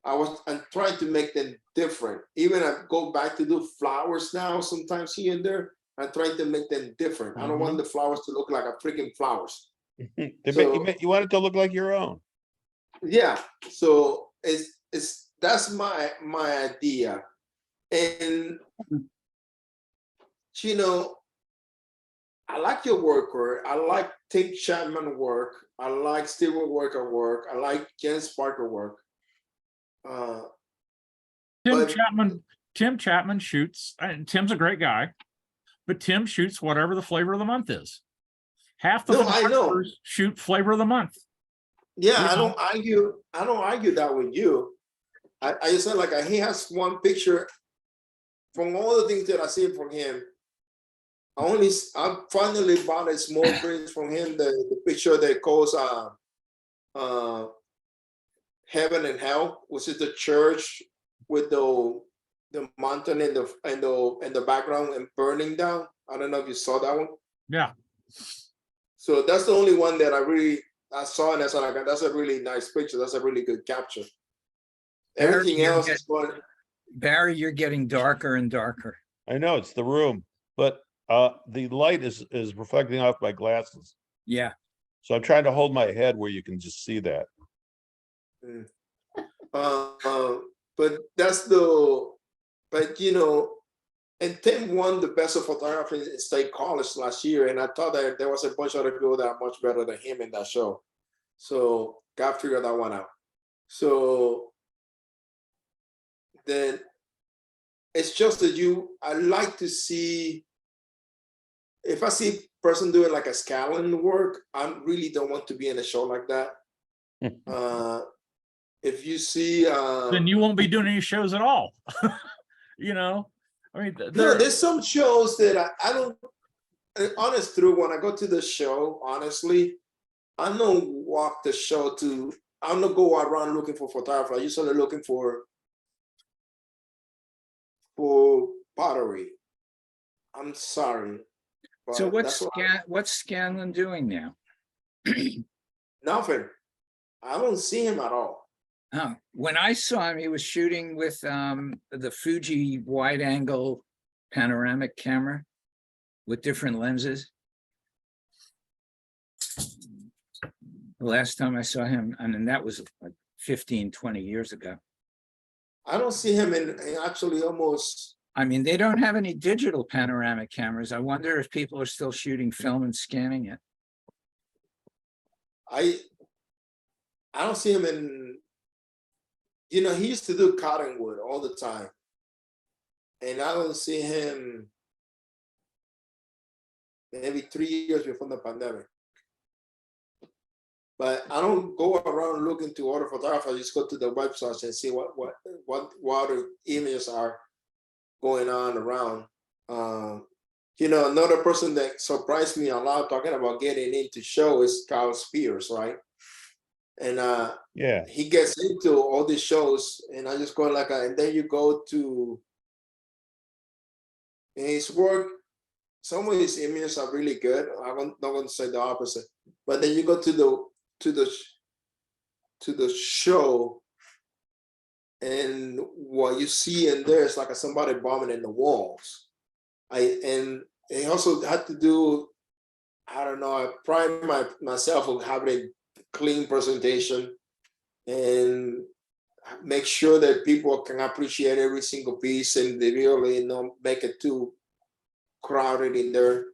I'm trying to make them different. Even I go back to do flowers now, sometimes here and there, I'm trying to make them different. I don't want the flowers to look like a freaking flowers. You want it to look like your own. Yeah. So that's my idea. And I like your work, or I like Tim Chapman work. I like Stewart Walker work. I like Jens Parker work. Tim But- Chapman shoots, and Tim's a great guy, but Tim shoots whatever the flavor of the month is. Half the No, I know. photographers shoot flavor of the month. Yeah, You I know. don't argue. I don't argue that with you. I just said like he has one picture from all the things that I see from him. I finally bought a small print from him, the picture that calls Heaven and Hell, which is the church with the mountain in the background and burning down. I don't know if you saw that one. Yeah. So that's the only one that I saw, and I said like that's a really nice picture. That's a really good capture. Everything Barry, else is going. Barry, you're getting darker and darker. I know it's the room, but the light is reflecting off my glasses. Yeah. So I'm trying to hold my head where you can just see that. But and Tim won the best of photography in state college last year, and I thought that there was a bunch of other people that are much better than him in that show. So got to figure that one out. So then it's just that I like to see, if I see a person doing like a scaling work, I really don't want to be in a show like that. If you see Then you won't be doing any shows at all. You know, I mean, no, there's some shows that I don't, honest through, when I go to the show, honestly, I don't walk the show I'm not go around looking for photography. I usually looking for pottery. I'm sorry. So but that's what's Scanlon doing now? nothing. I don't see him at all. Oh, when I saw him, he was shooting with the Fuji wide angle panoramic camera with different lenses. The last time I saw him, I mean, that was like 15, 20 years ago. I don't see him in actually almost. I mean, they don't have any digital panoramic cameras. I wonder if people are still shooting film and scanning it. I don't see him in. He used to do Cottonwood all the time, and I don't see him maybe 3 years before the pandemic. But I don't go around looking to order photographers. I just go to the websites and see what other images are going on around. Another person that surprised me a lot talking about getting into show is Kyle Spears, right? And Yeah. he gets into all these shows, and I just go like, and then you go to his work. Some of his images are really good. I'm not going to say the opposite, but then you go to the show, and what you see in there is like somebody bombing in the walls. And he also had to do, I don't know, I pride myself on having a clean presentation and make sure that people can appreciate every single piece and they really don't make it too crowded in there.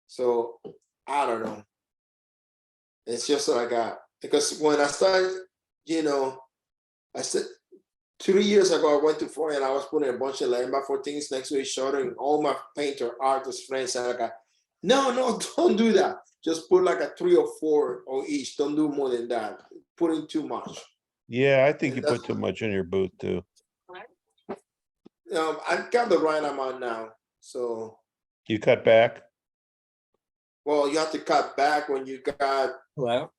So I don't know. It's just like because when I started, I said 3 years ago, I went to Florida and I was putting a bunch of 11x4 things next to each other, and all my painter artist friends said, like, no, don't do that. Just put like a 3 or 4 on each. Don't do more than that. Put in too much. Yeah, I think you put too much in your booth too. I got the right amount now. So You cut back? well, you have to cut back when you got. Hello?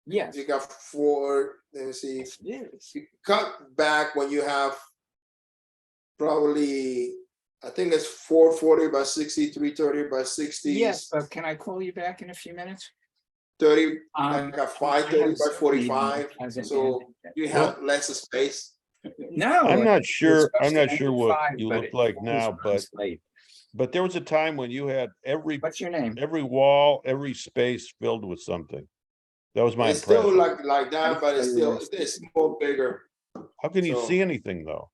Yes. You got 4. Let me see. Yes. You cut back when you have probably, I think it's 440 by 60, 330 by 60. Yes, but can I call you back in a few minutes? 30, like a 530 by 45. Hasn't So ended yet. you have less space. No. I'm not it's sure supposed to end at what 5, you but look it like always now, runs late. but there was a time when you had What's your name? every wall, every space filled with something. That was my It's still impression. like that, but it's more bigger. How can you so- see anything though?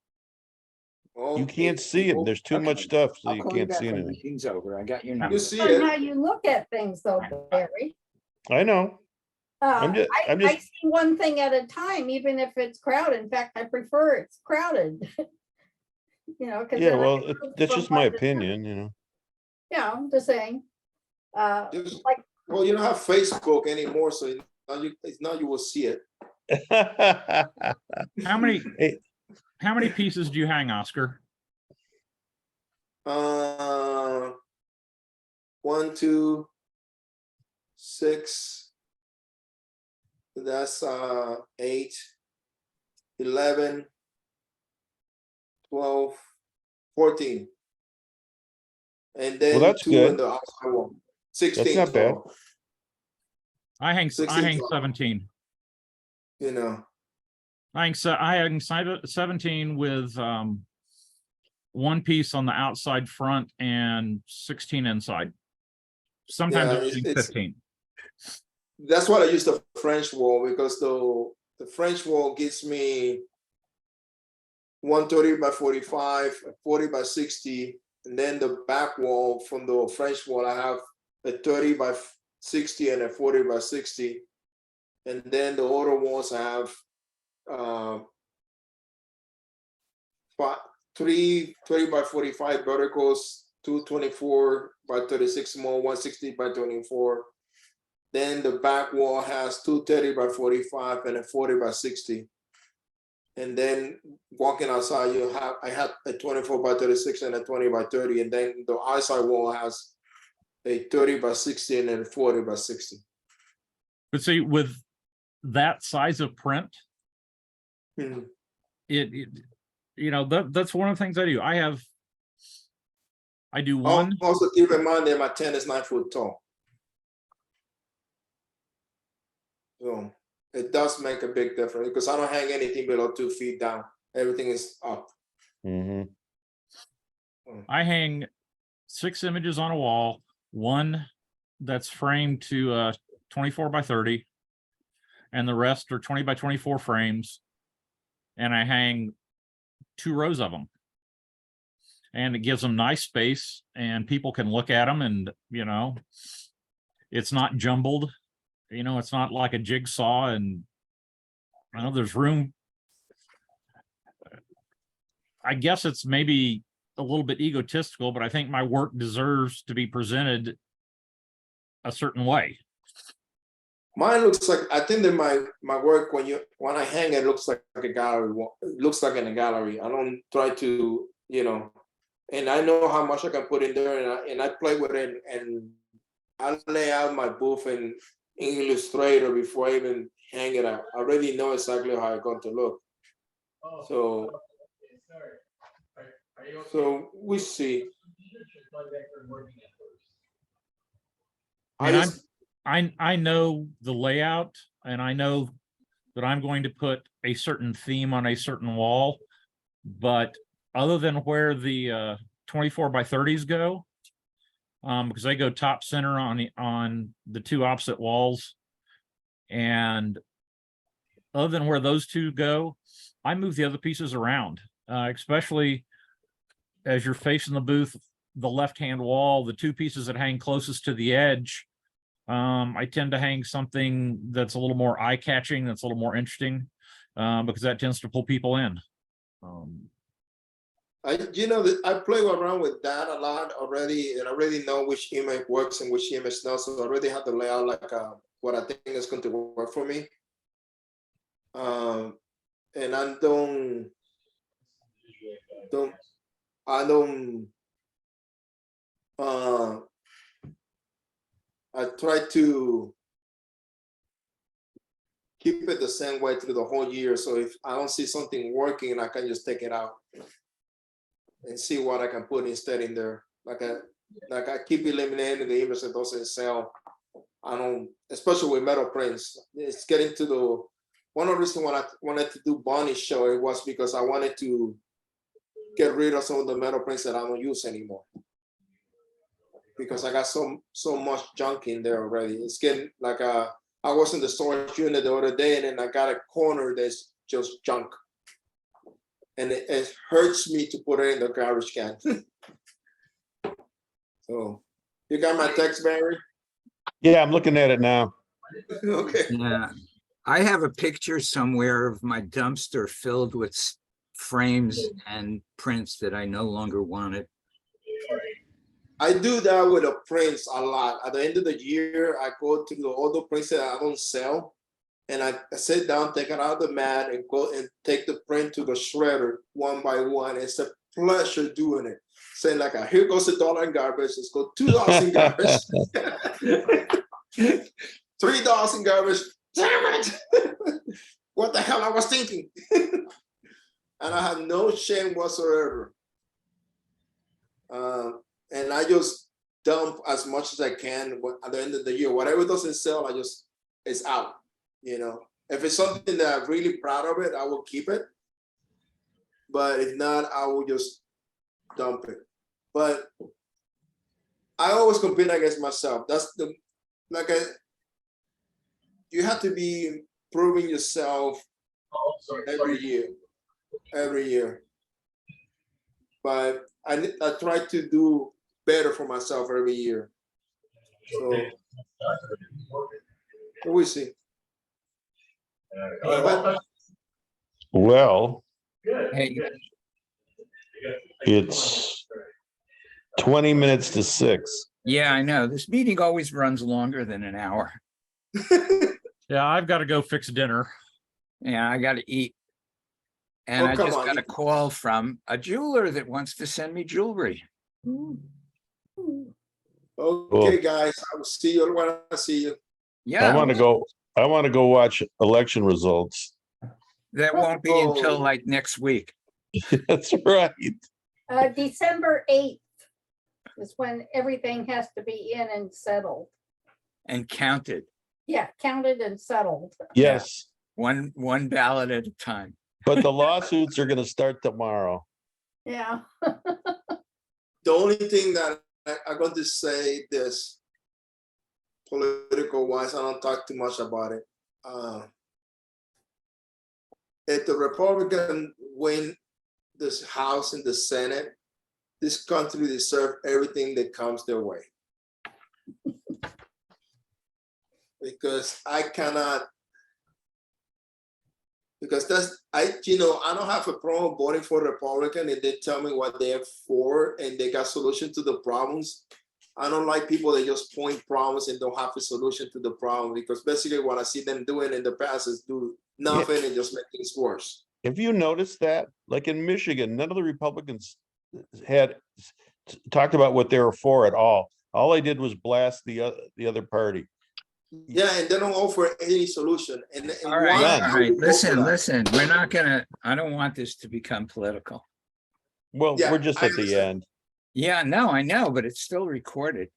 Well, You can't see it. There's too Okay. much stuff, so I'll you call you can't back see when the anything. meeting's over. I got your number. You see On how it. you look at things though, Barry. I know. I'm just, I I'm just, see one thing at a time, even if it's crowded. In fact, I prefer it's crowded. You know, because. yeah, well, that's just my opinion, you know. Yeah, I'm just saying. Just- Like, Well, you don't have Facebook anymore, so now you will see it. How many, Hey. how many pieces do you hang, Oscar? 1, 2, 6. That's 8, 11, 12, 14. And then that's 2 good. in the outside wall. 16 not bad. total, I hang 16. 17. You know. I hang 17 with one piece on the outside front and 16 inside. Sometimes Yeah, I hang 15. That's what I use the French wall, because the French wall gives me 130 by 45, 40 by 60, and then the back wall from the French wall, I have a 30 by 60 and a 40 by 60, and then the other walls I have 3 30 by 45 verticals, 2 24 by 36 more, 160 by 24. Then the back wall has 2 30 by 45 and a 40 by 60. And then walking outside, I have a 24 by 36 and a 20 by 30. And then the outside wall has a 30 by 60 and a 40 by 60. But see, with that size of print, Mhm. it you know, that's one of the things I do. I do one. Also keep in mind that my tent is 9 foot tall. So it does make a big difference, because I don't hang anything below 2 feet down. Everything is up. Mhm. I hang 6 images on a wall, one that's framed to 24 by 30, and the rest are 20 by 24 frames. And I hang 2 rows of them. And it gives them nice space, and people can look at them, and you know, it's not jumbled. You know, it's not like a jigsaw, and I know there's room. I guess it's maybe a little bit egotistical, but I think my work deserves to be presented a certain way. Mine looks like, I think that my work, when I hang it, looks like a gallery. It looks like in a gallery. I don't try to, you know, and I know how much I can put in there, and I play with it, and I lay out my booth in Illustrator before I even hang it out. I already know exactly how it's going to look. So we see. I know the layout, and I know that I'm going to put a certain theme on a certain wall, but other than where the 24 by 30s go, because they go top center on the 2 opposite walls, and other than where those 2 go, I move the other pieces around, especially as you're facing the booth, the left-hand wall, the 2 pieces that hang closest to the edge. I tend to hang something that's a little more eye-catching, that's a little more interesting, because that tends to pull people in. I play around with that a lot already, and I already know which image works and which image doesn't. So I already have the layout, like what I think is going to work for me. And I try to keep it the same way through the whole year. So if I don't see something working, I can just take it out and see what I can put instead in there. Like I keep eliminating the image that doesn't sell. I don't, especially with metal prints. It's getting to one of the reasons why I wanted to do Bonnie show, it was because I wanted to get rid of some of the metal prints that I don't use anymore. Because I got so much junk in there already. It's getting like I was in the storage unit the other day, and then I got a corner that's just junk. And it hurts me to put it in the garbage can. So, you got my text, Barry? Yeah, I'm looking at it now. Okay. Yeah, I have a picture somewhere of my dumpster filled with frames and prints that I no longer wanted. I do that with the prints a lot. At the end of the year, I go to the all the prints that I don't sell, and I sit down, take it out of the mat, and go and take the print to the shredder one by one. It's a pleasure doing it. Saying like, here goes $1 in garbage. Let's go $2 in garbage, $3 in garbage. Damn it! What the hell I was thinking? And I have no shame whatsoever. And I just dump as much as I can at the end of the year. Whatever doesn't sell, it's out. You know, if it's something that I'm really proud of it, I will keep it. But if not, I will just dump it. But I always compete against myself. That's you have to be proving yourself every year. But I try to do better for myself every year. So we see. Well, Hey, it's 20 minutes to 6. yeah, I know. This meeting always runs longer than an hour. Yeah, I've got to go fix dinner. Yeah, I gotta eat. And Oh, I come just on. got a call from a jeweler that wants to send me jewelry. Okay, guys, I will see you when I see you. I Yeah, want to go watch election results. that won't be until Oh. like next week. That's right. December 8th is when everything has to be in and settled. And counted, Yeah, counted and settled. Yes, one ballot at a time. but the lawsuits are going to start tomorrow. Yeah. The only thing that I'm going to say this political wise, I don't talk too much about it. If the Republican win this House and the Senate, this country deserves everything that comes their way. Because I cannot, because I don't have a problem voting for Republican if they tell me what they're for and they got solution to the problems. I don't like people that just point problems and don't have a solution to the problem, because basically what I see them doing in the past is do nothing and just make things worse. Have you noticed that? Like in Michigan, none of the Republicans had talked about what they were for at all. All they did was blast the other party. Yeah, and they don't offer any solution. And All right, why all right. would we vote for Listen, that? we're not gonna, I don't want this to become political. Well, Yeah, we're just I at the end. Yeah, no, I know, but it's still recorded.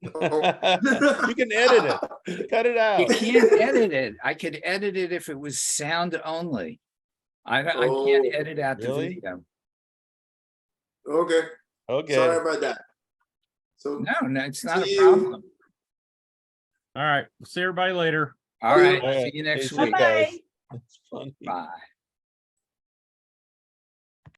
You can edit it. Cut it You out. can't edit it. I could edit it if it was sound only. I can't Oh, edit out the really? video. Okay, Okay. sorry about that. So No, it's not see a you. problem. All right, see everybody later. All right, All right. see you next Hey, week. guys. Bye-bye. That's funny. Bye.